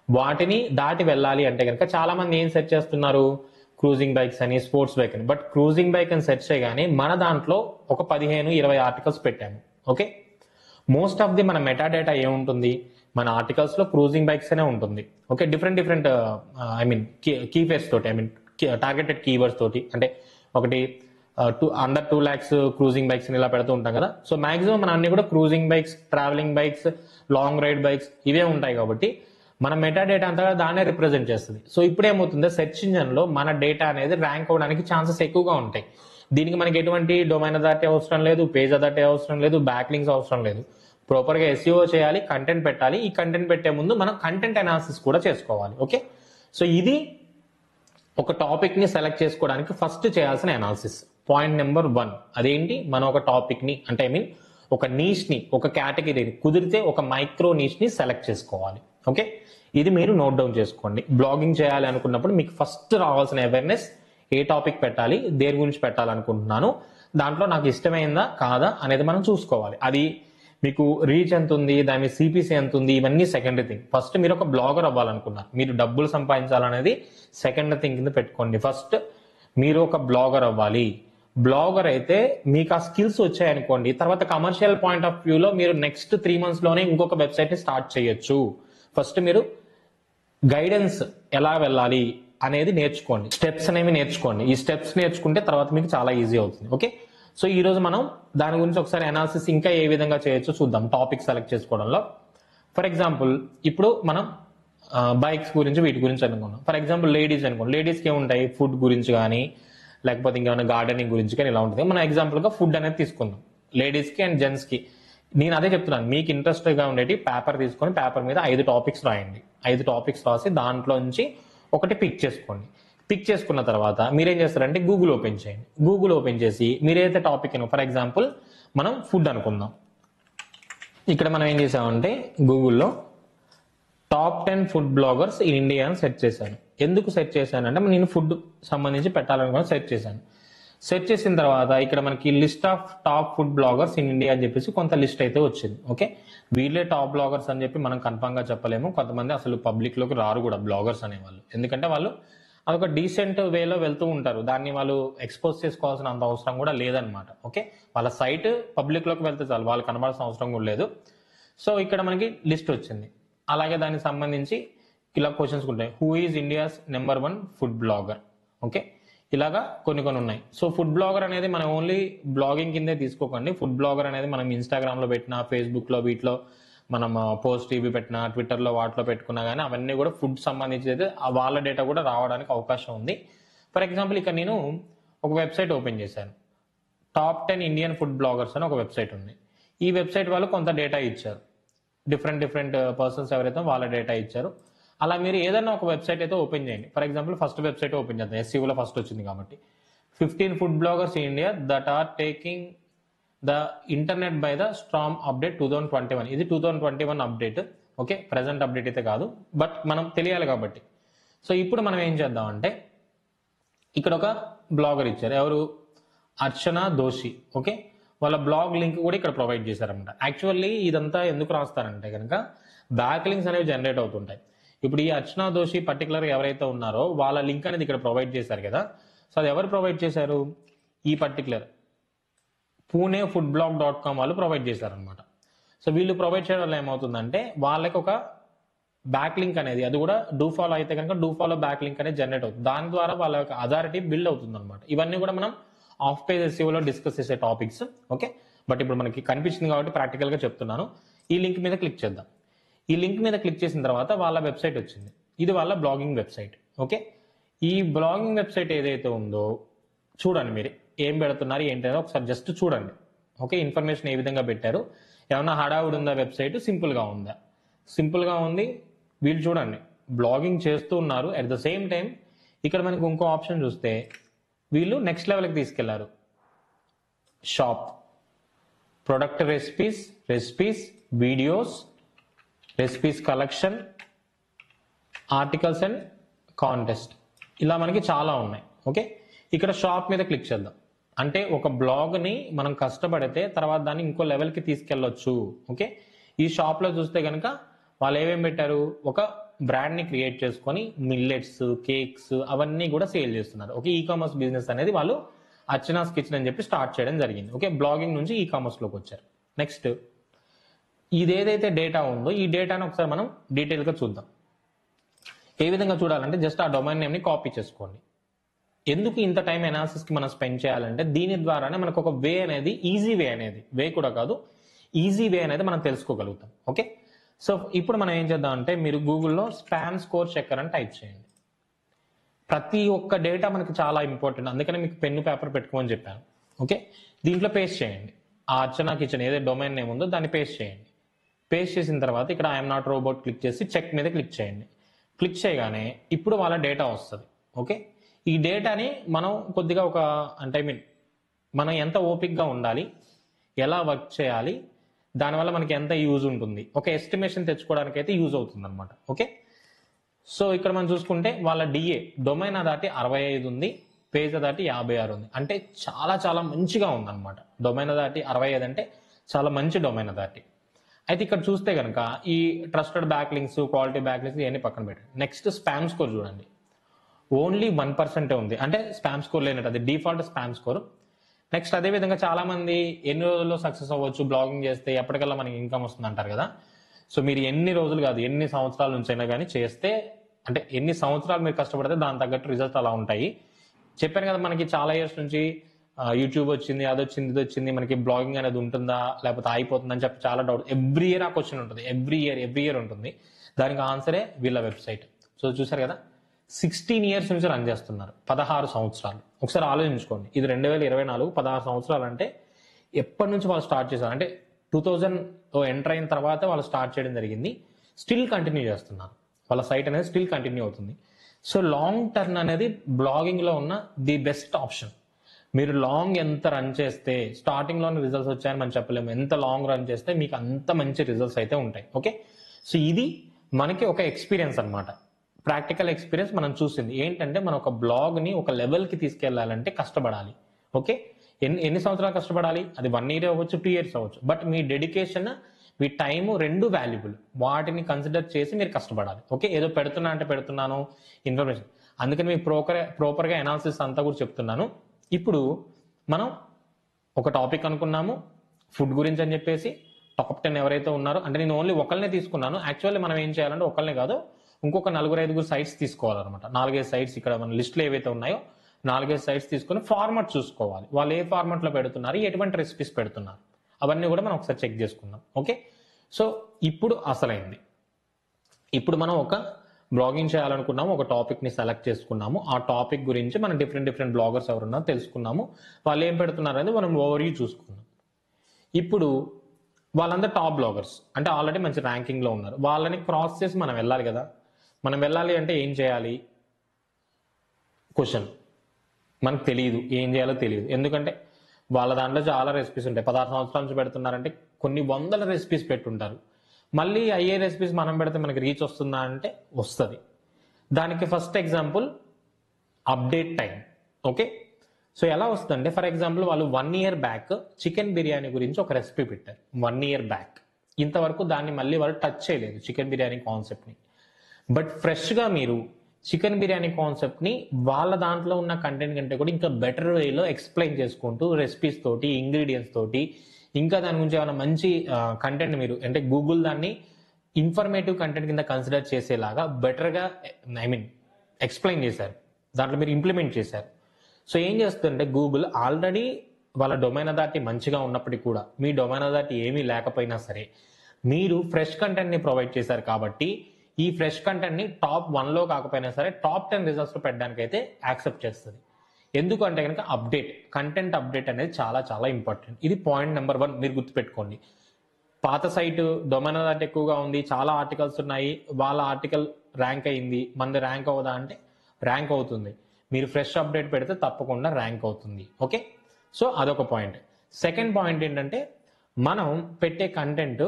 వాటిని దాటి వెళ్ళాలి అంటే కనుక చాలా మంది ఏం సెర్చ్ చేస్తున్నారు, క్రూజింగ్ బైక్స్ అని, స్పోర్ట్స్ బైక్ అని. బట్ క్రూజింగ్ బైక్ అని సెర్చ్ చేయగానే మన దాంట్లో ఒక 15-20 ఆర్టికల్స్ పెట్టాము. ఓకే, మోస్ట్ ఆఫ్ ది మన మెటా డేటా ఏముంటుంది, మన ఆర్టికల్స్ లో క్రూజింగ్ బైక్స్ అనే ఉంటుంది. ఓకే, డిఫరెంట్ కీవర్డ్స్ తోటి, టార్గెటెడ్ కీవర్డ్స్ తోటి, అంటే ఒకటి అండర్ 2 lakhs క్రూజింగ్ బైక్స్ ఇలా పెడుతూ ఉంటాం కదా. సో మాక్సిమం మన అన్ని కూడా cruising bikes, travelling bikes, long ride bikes ఇవే ఉంటాయి కాబట్టి మన మెటా డేటా అంతా దాన్నే రిప్రజెంట్ చేస్తుంది. సో ఇప్పుడు ఏమవుతుందో సెర్చ్ ఇంజన్ లో మన డేటా అనేది ర్యాంక్ అవ్వడానికి ఛాన్సెస్ ఎక్కువగా ఉంటాయి. దీనికి మనకి ఎటువంటి డొమైన్ అథారిటీ అవసరం లేదు, పేజ్ అథారిటీ అవసరం లేదు, బ్యాక్ లింక్స్ అవసరం లేదు. ప్రాపర్గా ఎస్ఈఓ చేయాలి, కంటెంట్ పెట్టాలి. ఈ కంటెంట్ పెట్టే ముందు మనం కంటెంట్ అనాలిసిస్ కూడా చేసుకోవాలి. ఓకే, సో ఇది ఒక టాపిక్ ని సెలెక్ట్ చేసుకోవడానికి ఫస్ట్ చేయాల్సిన అనాలిసిస్. పాయింట్ నెంబర్ 1 అదేంటి, మనం ఒక టాపిక్ ని అంటే ఐ మీన్ ఒక నీష్ ని, ఒక కేటగిరీని, కుదిరితే ఒక మైక్రో నీష్ ని సెలెక్ట్ చేసుకోవాలి. ఓకే, ఇది మీరు నోట్ డౌన్ చేసుకోండి. బ్లాగింగ్ చేయాలి అనుకున్నప్పుడు మీకు ఫస్ట్ రావాల్సిన అవేర్నెస్ ఏ టాపిక్ పెట్టాలి, దేని గురించి పెట్టాలనుకుంటున్నాను, దాంట్లో నాకు ఇష్టమైందా కాదా అనేది మనం చూసుకోవాలి. అది మీకు రీచ్ ఎంత ఉంది, దాని సిపిసి ఎంత ఉంది, ఇవన్నీ సెకండరీ థింగ్. ఫస్ట్ మీరు ఒక బ్లాగర్ అవ్వాలనుకున్నారు, మీరు డబ్బులు సంపాదించాలనేది సెకండరీ థింగ్ కింద పెట్టుకోండి. ఫస్ట్ మీరు ఒక బ్లాగర్ అవ్వాలి. బ్లాగర్ అయితే మీకు ఆ స్కిల్స్ వచ్చాయనుకోండి, తర్వాత కమర్షియల్ పాయింట్ ఆఫ్ వ్యూలో మీరు నెక్స్ట్ 3 months లోనే ఇంకొక వెబ్సైట్ ని స్టార్ట్ చేయొచ్చు. ఫస్ట్ మీరు గైడెన్స్ ఎలా వెళ్ళాలి అనేది నేర్చుకోండి, స్టెప్స్ అనేవి నేర్చుకోండి. ఈ స్టెప్స్ నేర్చుకుంటే తర్వాత మీకు చాలా ఈజీ అవుతుంది. ఓకే, సో ఈ రోజు మనం దాని గురించి ఒకసారి అనాలిసిస్ ఇంకా ఏ విధంగా చేయొచ్చో చూద్దాం టాపిక్ సెలెక్ట్ చేసుకోవడంలో. ఫర్ ఎగ్జాంపుల్ ఇప్పుడు మనం బైక్స్ గురించి వీటి గురించి అనుకున్నాం. ఫర్ ఎగ్జాంపుల్ లేడీస్ అనుకోండి, లేడీస్కి ఏముంటాయి, ఫుడ్ గురించి కానీ లేకపోతే ఇంకేమైనా గార్డెనింగ్ గురించి కానీ ఇలా ఉంటుంది. మనం ఎగ్జాంపుల్గా ఫుడ్ అనేది తీసుకుందాం లేడీస్కి అండ్ జెంట్స్కి. నేను అదే చెప్తున్నాను, మీకు ఇంట్రెస్ట్గా ఉండేటి పేపర్ తీసుకొని పేపర్ మీద 5 టాపిక్స్ రాయండి. 5 టాపిక్స్ రాసి దాంట్లో నుంచి ఒకటి పిక్ చేసుకోండి. పిక్ చేసుకున్న తర్వాత మీరేం చేస్తారంటే గూగుల్ ఓపెన్ చేయండి. గూగుల్ ఓపెన్ చేసి మీరైతే టాపిక్ ఫర్ ఎగ్జాంపుల్ మనం ఫుడ్ అనుకుందాం. ఇక్కడ మనం ఏం చేసామంటే గూగుల్లో top 10 food bloggers in India అని సెర్చ్ చేశాను. ఎందుకు సెర్చ్ చేశానంటే నేను ఫుడ్ సంబంధించి పెట్టాలనుకుని సెర్చ్ చేశాను. సెర్చ్ చేసిన తర్వాత ఇక్కడ మనకి list of top food bloggers in India అని చెప్పేసి కొంత లిస్ట్ అయితే వచ్చింది. ఓకే, వీళ్ళే టాప్ బ్లాగర్స్ అని చెప్పి మనం కన్ఫర్మ్ గా చెప్పలేము. కొంతమంది అసలు పబ్లిక్ లోకి రారు కూడా బ్లాగర్స్ అనేవాళ్ళు, ఎందుకంటే వాళ్ళు అదొక డీసెంట్ వేలో వెళ్తూ ఉంటారు. దాన్ని వాళ్ళు ఎక్స్పోజ్ చేసుకోవాల్సిన అంత అవసరం కూడా లేదనమాట. ఓకే, వాళ్ళ సైట్ పబ్లిక్ లోకి వెళ్తే చాలు, వాళ్ళు కనబడాల్సిన అవసరం కూడా లేదు. సో ఇక్కడ మనకి లిస్ట్ వచ్చింది. అలాగే దానికి సంబంధించి ఇలా క్వశ్చన్స్ ఉంటాయి. Who is India's number 1 food blogger? Okay, ఇలాగా కొన్ని ఉన్నాయి. సో ఫుడ్ బ్లాగర్ అనేది మనం ఓన్లీ బ్లాగింగ్ కిందే తీసుకోకండి. ఫుడ్ బ్లాగర్ అనేది మనం ఇన్స్టాగ్రామ్ లో పెట్టినా, ఫేస్బుక్ లో, వీటిలో మనం పోస్ట్ టీవీ పెట్టినా, ట్విట్టర్లో వాటిలో పెట్టుకున్నా కానీ అవన్నీ కూడా ఫుడ్ సంబంధించి అయితే వాళ్ళ డేటా కూడా రావడానికి అవకాశం ఉంది. ఫర్ ఎగ్జాంపుల్ ఇక్కడ నేను ఒక వెబ్సైట్ ఓపెన్ చేశాను. టాప్ 10 ఇండియన్ ఫుడ్ బ్లాగర్స్ అని ఒక వెబ్సైట్ ఉంది. ఈ వెబ్సైట్ వాళ్ళు కొంత డేటా ఇచ్చారు, డిఫరెంట్ పర్సన్స్ ఎవరైతే వాళ్ళ డేటా ఇచ్చారు. అలా మీరు ఏదైనా ఒక వెబ్సైట్ అయితే ఓపెన్ చేయండి. For example first website open చేద్దాం, ఎస్సీఓలో ఫస్ట్ వచ్చింది కాబట్టి. 15 food bloggers in India that are taking the internet by the storm update 2021. ఇది 2021 అప్డేట్. ఓకే, ప్రెసెంట్ అప్డేట్ అయితే కాదు, బట్ మనం తెలియాలి కాబట్టి. సో ఇప్పుడు మనం ఏం చేద్దాం అంటే ఇక్కడ ఒక బ్లాగర్ ఇచ్చారు, ఎవరు, అర్చనా దోషి. ఓకే, వాళ్ళ బ్లాగ్ లింక్ కూడా ఇక్కడ ప్రొవైడ్ చేశారన్నమాట. యాక్చువల్లీ ఇదంతా ఎందుకు రాస్తారంటే కనుక బ్యాక్ లింక్స్ అనేవి జనరేట్ అవుతుంటాయి. ఇప్పుడు ఈ అర్చనా దోషి పర్టికులర్ ఎవరైతే ఉన్నారో వాళ్ళ లింక్ అనేది ఇక్కడ ప్రొవైడ్ చేశారు కదా. సో అది ఎవరు ప్రొవైడ్ చేశారు, ఈ పర్టికులర్ punefoodblog.com వాళ్ళు ప్రొవైడ్ చేశారనమాట. సో వీళ్ళు ప్రొవైడ్ చేయడం వల్ల ఏమవుతుందంటే వాళ్ళకి ఒక బ్యాక్ లింక్ అనేది, అది కూడా డూ ఫాలో అయితే కనుక డూ ఫాలో బ్యాక్ లింక్ అనేది జనరేట్ అవుతుంది. దాని ద్వారా వాళ్ళ యొక్క అథారిటీ బిల్డ్ అవుతుంది అనమాట. ఇవన్నీ కూడా మనం ఆఫ్ పేజ్ ఎస్ఈఓలో డిస్కస్ చేసే టాపిక్స్. ఓకే, బట్ ఇప్పుడు మనకి కనిపించింది కాబట్టి ప్రాక్టికల్ గా చెప్తున్నాను. ఈ లింక్ మీద క్లిక్ చేద్దాం. ఈ లింక్ మీద క్లిక్ చేసిన తర్వాత వాళ్ళ వెబ్సైట్ వచ్చింది. ఇది వాళ్ళ బ్లాగింగ్ వెబ్సైట్. ఓకే, ఈ బ్లాగింగ్ వెబ్సైట్ ఏదైతే ఉందో చూడండి, మీరు ఏం పెడుతున్నారు ఏంటి అనేది ఒకసారి జస్ట్ చూడండి. ఓకే, ఇన్ఫర్మేషన్ ఏ విధంగా పెట్టారు, ఏమన్నా హడావుడి ఉందా, వెబ్సైట్ సింపుల్ గా ఉందా? సింపుల్ గా ఉంది. వీళ్ళు చూడండి బ్లాగింగ్ చేస్తూ ఉన్నారు. అట్ ద సేమ్ టైం ఇక్కడ మనకి ఇంకో ఆప్షన్ చూస్తే వీళ్ళు నెక్స్ట్ లెవెల్కి తీసుకెళ్లారు. Shop, product recipes, videos, recipes collection, articles and contest, ఇలా మనకి చాలా ఉన్నాయి. ఓకే, ఇక్కడ షాప్ మీద క్లిక్ చేద్దాం. అంటే ఒక బ్లాగ్ ని మనం కష్టపడితే తర్వాత దాన్ని ఇంకో లెవెల్కి తీసుకెళ్లొచ్చు. ఓకే, ఈ షాప్ లో చూస్తే కనుక వాళ్ళు ఏమేమి పెట్టారు, ఒక బ్రాండ్ ని క్రియేట్ చేసుకొని మిల్లెట్స్, కేక్స్ అవన్నీ కూడా సేల్ చేస్తున్నారు. ఓకే, ఈ కామర్స్ బిజినెస్ అనేది వాళ్ళు అర్చనాస్ కిచెన్ అని చెప్పి స్టార్ట్ చేయడం జరిగింది. ఓకే, బ్లాగింగ్ నుంచి ఈ కామర్స్ లోకి వచ్చారు. నెక్స్ట్ ఇదేదైతే డేటా ఉందో ఈ డేటాను ఒకసారి మనం డీటెయిల్ గా చూద్దాం. ఏ విధంగా చూడాలంటే జస్ట్ ఆ డొమైన్ నేమ్ ని కాపీ చేసుకోండి. ఎందుకు ఇంత టైం అనాలిసిస్ కి మనం స్పెండ్ చేయాలంటే దీని ద్వారానే మనకు ఒక వే అనేది, ఈజీ వే అనేది, వే కూడా కాదు ఈజీ వే అనేది మనం తెలుసుకోగలుగుతాం. ఓకే, సో ఇప్పుడు మనం ఏం చేద్దాం అంటే మీరు గూగుల్లో స్పామ్ స్కోర్ చెక్కర్ అని టైప్ చేయండి. ప్రతి ఒక్క డేటా మనకి చాలా ఇంపార్టెంట్, అందుకని మీకు పెన్ను పేపర్ పెట్టుకోమని చెప్పాను. ఓకే, దీంట్లో పేస్ట్ చేయండి. ఆ అర్చనా కిచెన్ ఏదైతే డొమైన్ నేమ్ ఉందో దాన్ని పేస్ట్ చేయండి. పేస్ట్ చేసిన తర్వాత ఇక్కడ ఐఎమ్ నాట్ రోబోట్ క్లిక్ చేసి చెక్ మీద క్లిక్ చేయండి. క్లిక్ చేయగానే ఇప్పుడు వాళ్ళ డేటా వస్తుంది. ఓకే, ఈ డేటాని మనం కొద్దిగా అంటే మనం ఎంత ఓపిక్గా ఉండాలి, ఎలా వర్క్ చేయాలి, దానివల్ల మనకి ఎంత యూజ్ ఉంటుంది, ఒక ఎస్టిమేషన్ తెచ్చుకోవడానికి అయితే యూజ్ అవుతుంది అనమాట. ఓకే, సో ఇక్కడ మనం చూసుకుంటే వాళ్ళ డిఏ డొమైన్ దాటి 65 ఉంది, పేజ్ దాటి 56 ఉంది. అంటే చాలా చాలా మంచిగా ఉందన్నమాట. డొమైన్ దాటి 65 అంటే చాలా మంచి డొమైన్ దాటి. అయితే ఇక్కడ చూస్తే కనుక ఈ trusted back links, quality back links ఇవన్నీ పక్కన పెట్టండి. నెక్స్ట్ స్పామ్ స్కోర్ చూడండి, ఓన్లీ 1% ఉంది. అంటే స్పామ్ స్కోర్ లేనట్టు, అది డిఫాల్ట్ స్పామ్ స్కోర్. నెక్స్ట్ అదేవిధంగా చాలా మంది ఎన్ని రోజుల్లో సక్సెస్ అవ్వచ్చు బ్లాగింగ్ చేస్తే, ఎప్పటికల్లా మనకి ఇన్కమ్ వస్తుంది అంటారు కదా. సో మీరు ఎన్ని రోజులు కాదు, ఎన్ని సంవత్సరాల నుంచి అయినా కానీ చేస్తే, అంటే ఎన్ని సంవత్సరాలు మీరు కష్టపడితే దాని తగ్గట్టు రిజల్ట్స్ అలా ఉంటాయి. చెప్పాను కదా, మనకి చాలా ఇయర్స్ నుంచి యూట్యూబ్ వచ్చింది, అది వచ్చింది, ఇది వచ్చింది, మనకి బ్లాగింగ్ అనేది ఉంటుందా లేకపోతే అయిపోతుందా అని చెప్పి చాలా డౌట్. ఎవ్రీ ఇయర్ ఆ క్వశ్చన్ ఉంటుంది, ఎవ్రీ ఇయర్ ఉంటుంది. దానికి ఆన్సరే వీళ్ళ వెబ్సైట్. సో చూసారు కదా, 16 ఇయర్స్ నుంచి రన్ చేస్తున్నారు, 16 సంవత్సరాలు. ఒకసారి ఆలోచించుకోండి, ఇది 2024, 16 సంవత్సరాలు అంటే ఎప్పటి నుంచి వాళ్ళు స్టార్ట్ చేశారు అంటే 2000 ఎంటర్ అయిన తర్వాత వాళ్ళు స్టార్ట్ చేయడం జరిగింది. స్టిల్ కంటిన్యూ చేస్తున్నారు, వాళ్ళ సైట్ అనేది స్టిల్ కంటిన్యూ అవుతుంది. సో లాంగ్ టర్మ్ అనేది బ్లాగింగ్లో ఉన్న ది బెస్ట్ ఆప్షన్. మీరు లాంగ్ ఎంత రన్ చేస్తే, స్టార్టింగ్లోనే రిజల్ట్స్ వచ్చాయని మనం చెప్పలేము. ఎంత లాంగ్ రన్ చేస్తే మీకు అంత మంచి రిజల్ట్స్ అయితే ఉంటాయి. ఓకే, సో ఇది మనకి ఒక ఎక్స్పీరియన్స్ అనమాట, ప్రాక్టికల్ ఎక్స్పీరియన్స్. మనం చూసింది ఏంటంటే, మన ఒక బ్లాగ్ని ఒక లెవెల్కి తీసుకెళ్లాలంటే కష్టపడాలి. ఓకే, ఎన్ని సంవత్సరాలు కష్టపడాలి, అది 1 year అవ్వచ్చు, 2 years అవ్వచ్చు. But me dedication, me time రెండు వాల్యుబుల్. వాటిని కన్సిడర్ చేసి మీరు కష్టపడాలి. ఓకే, ఏదో పెడుతున్నా అంటే పెడుతున్నాను ఇన్ఫర్మేషన్, అందుకని మీకు ప్రాపర్గా అనాలిసిస్ అంతా కూడా చెప్తున్నాను. ఇప్పుడు మనం ఒక టాపిక్ అనుకున్నాము, ఫుడ్ గురించి అని చెప్పేసి. టాప్ 10 ఎవరైతే ఉన్నారో, అంటే నేను ఓన్లీ ఒకళ్ళనే తీసుకున్నాను. యాక్చువల్లీ మనం ఏం చేయాలంటే ఒకళ్ళనే కాదు, ఇంకొక 4-5 సైట్స్ తీసుకోవాలన్నమాట. 4-5 సైట్స్ ఇక్కడ మన లిస్టులో ఏవైతే ఉన్నాయో 4-5 సైట్స్ తీసుకొని ఫార్మాట్ చూసుకోవాలి. వాళ్ళు ఏ ఫార్మాట్లో పెడుతున్నారు, ఎటువంటి రెసిపీస్ పెడుతున్నారు, అవన్నీ కూడా మనం ఒకసారి చెక్ చేసుకుందాం. ఓకే, సో ఇప్పుడు అసలైంది. ఇప్పుడు మనం ఒక బ్లాగింగ్ చేయాలనుకున్నాము, ఒక టాపిక్ని సెలెక్ట్ చేసుకున్నాము. ఆ టాపిక్ గురించి మనం డిఫరెంట్ బ్లాగర్స్ ఎవరున్నారో తెలుసుకున్నాము, వాళ్ళు ఏం పెడుతున్నారు అనేది మనం ఓవర్వ్యూ చూసుకున్నాం. ఇప్పుడు వాళ్ళందరూ టాప్ బ్లాగర్స్, అంటే ఆల్రెడీ మంచి ర్యాంకింగ్లో ఉన్నారు. వాళ్ళని క్రాస్ చేసి మనం వెళ్ళాలి కదా. మనం వెళ్ళాలి అంటే ఏం చేయాలి, క్వశ్చన్ మనకు తెలియదు, ఏం చేయాలో తెలియదు. ఎందుకంటే వాళ్ళ దాంట్లో చాలా రెసిపీస్ ఉంటాయి. 16 సంవత్సరాల నుంచి పెడుతున్నారంటే కొన్ని వందల రెసిపీస్ పెట్టుంటారు. మళ్ళీ అయ్యే రెసిపీస్ మనం పెడితే మనకి రీచ్ వస్తుందా అంటే వస్తుంది. దానికి first example update time. Okay, so ఎలా వస్తుందంటే, ఫర్ ఎగ్జాంపుల్ వాళ్ళు 1 year బ్యాక్ చికెన్ బిర్యానీ గురించి ఒక రెసిపీ పెట్టారు. 1 year బ్యాక్ ఇంతవరకు దాన్ని మళ్ళీ వాళ్ళు టచ్ చేయలేదు, చికెన్ బిర్యానీ కాన్సెప్ట్ని. బట్ ఫ్రెష్గా మీరు చికెన్ బిర్యానీ కాన్సెప్ట్ని వాళ్ళ దాంట్లో ఉన్న కంటెంట్ కంటే కూడా ఇంకా బెటర్ వేలో ఎక్స్ప్లెయిన్ చేసుకుంటూ, రెసిపీస్ తోటి, ఇంగ్రీడియంట్స్ తోటి, ఇంకా దాని గురించి ఏమైనా మంచి కంటెంట్ మీరు అంటే గూగుల్ దాన్ని ఇన్ఫర్మేటివ్ కంటెంట్ కింద కన్సిడర్ చేసేలాగా బెటర్గా ఎక్స్ప్లెయిన్ చేశారు, దాంట్లో మీరు ఇంప్లిమెంట్ చేశారు. సో ఏం చేస్తుందంటే, గూగుల్ ఆల్రెడీ వాళ్ళ డొమైన్ అథారిటీ మంచిగా ఉన్నప్పటికీ కూడా, మీ డొమైన్ అథారిటీ ఏమీ లేకపోయినా సరే, మీరు ఫ్రెష్ కంటెంట్ని ప్రొవైడ్ చేశారు కాబట్టి ఈ ఫ్రెష్ కంటెంట్ని టాప్ 1లో కాకపోయినా సరే టాప్ 10 రిజల్ట్స్లో పెట్టడానికి అయితే యాక్సెప్ట్ చేస్తుంది. ఎందుకంటే కనుక కంటెంట్ అప్డేట్ అనేది చాలా చాలా ఇంపార్టెంట్. ఇది పాయింట్ నెంబర్ 1 మీరు గుర్తుపెట్టుకోండి. పాత సైటు డొమైన్ అథారిటీ ఎక్కువగా ఉంది, చాలా ఆర్టికల్స్ ఉన్నాయి, వాళ్ళ ఆర్టికల్ ర్యాంక్ అయింది, మనది ర్యాంక్ అవ్వదా అంటే ర్యాంక్ అవుతుంది. మీరు ఫ్రెష్ అప్డేట్ పెడితే తప్పకుండా ర్యాంక్ అవుతుంది. ఓకే, సో అదొక పాయింట్. సెకండ్ పాయింట్ ఏంటంటే, మనం పెట్టే కంటెంట్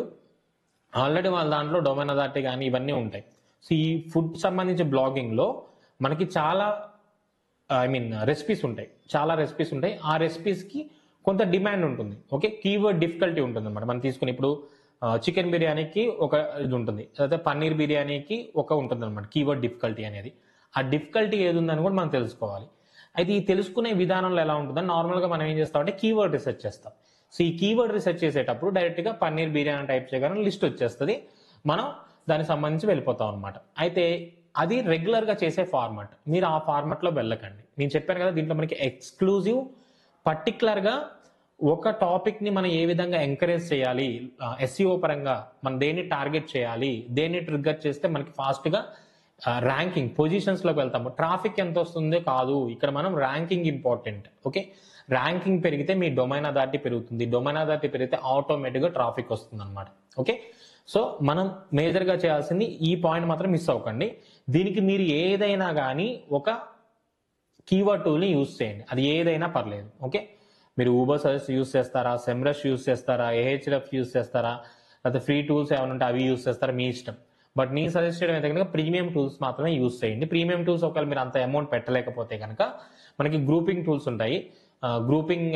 ఆల్రెడీ వాళ్ళ దాంట్లో డొమైన్ అథారిటీ కానీ ఇవన్నీ ఉంటాయి. సో ఈ ఫుడ్ సంబంధించి బ్లాగింగ్లో మనకి చాలా రెసిపీస్ ఉంటాయి, ఆ రెసిపీస్కి కొంత డిమాండ్ ఉంటుంది. ఓకే, కీవర్డ్ డిఫికల్టీ ఉంటుంది అన్నమాట. మనం తీసుకుని ఇప్పుడు చికెన్ బిర్యానీకి ఒక ఇది ఉంటుంది, అయితే పన్నీర్ బిర్యానీకి ఒక ఉంటుంది అనమాట కీవర్డ్ డిఫికల్టీ అనేది. ఆ డిఫికల్టీ ఏది ఉందని కూడా మనం తెలుసుకోవాలి. అయితే ఈ తెలుసుకునే విధానంలో ఎలా ఉంటుందని నార్మల్గా మనం ఏం చేస్తామంటే కీవర్డ్ రీసెర్చ్ చేస్తాం. సో ఈ కీవర్డ్ రీసెర్చ్ చేసేటప్పుడు డైరెక్ట్గా పన్నీర్ బిర్యానీ టైప్ చేయగానే లిస్ట్ వచ్చేస్తుంది, మనం దానికి సంబంధించి వెళ్ళిపోతాం అనమాట. అయితే అది రెగ్యులర్గా చేసే ఫార్మాట్, మీరు ఆ ఫార్మాట్లో వెళ్ళకండి. నేను చెప్పాను కదా, దీంట్లో మనకి ఎక్స్క్లూజివ్ పర్టికులర్గా ఒక టాపిక్ని మనం ఏ విధంగా ఎంకరేజ్ చేయాలి, ఎస్ఈఓ పరంగా మనం దేన్ని టార్గెట్ చేయాలి, దేన్ని ట్రిగ్గర్ చేస్తే మనకి ఫాస్ట్గా ర్యాంకింగ్ పొజిషన్స్లోకి వెళ్తాము. ట్రాఫిక్ ఎంత వస్తుందో కాదు, ఇక్కడ మనం ర్యాంకింగ్ ఇంపార్టెంట్. ఓకే, ర్యాంకింగ్ పెరిగితే మీ డొమైన్ అథారిటీ పెరుగుతుంది, డొమైన్ అథారిటీ పెరిగితే ఆటోమేటిక్గా ట్రాఫిక్ వస్తుంది అనమాట. ఓకే, సో మనం మేజర్గా చేయాల్సింది ఈ పాయింట్ మాత్రం మిస్ అవ్వకండి. దీనికి మీరు ఏదైనా కానీ ఒక కీవర్డ్ టూల్ని యూజ్ చేయండి, అది ఏదైనా పర్లేదు. ఓకే, మీరు ఊబర్ సజెస్ట్ యూజ్ చేస్తారా, సెమ్రష్ యూజ్ చేస్తారా, ఏహెచ్ఎఫ్ యూజ్ చేస్తారా, లేకపోతే ఫ్రీ టూల్స్ ఏమైనా ఉంటే అవి యూజ్ చేస్తారా, మీ ఇష్టం. బట్ నేను సజెస్ట్ చేయడం అయితే కనుక ప్రీమియం టూల్స్ మాత్రమే యూజ్ చేయండి. ప్రీమియం టూల్స్ ఒకవేళ మీరు అంత అమౌంట్ పెట్టలేకపోతే కనుక మనకి గ్రూపింగ్ టూల్స్ ఉంటాయి. గ్రూపింగ్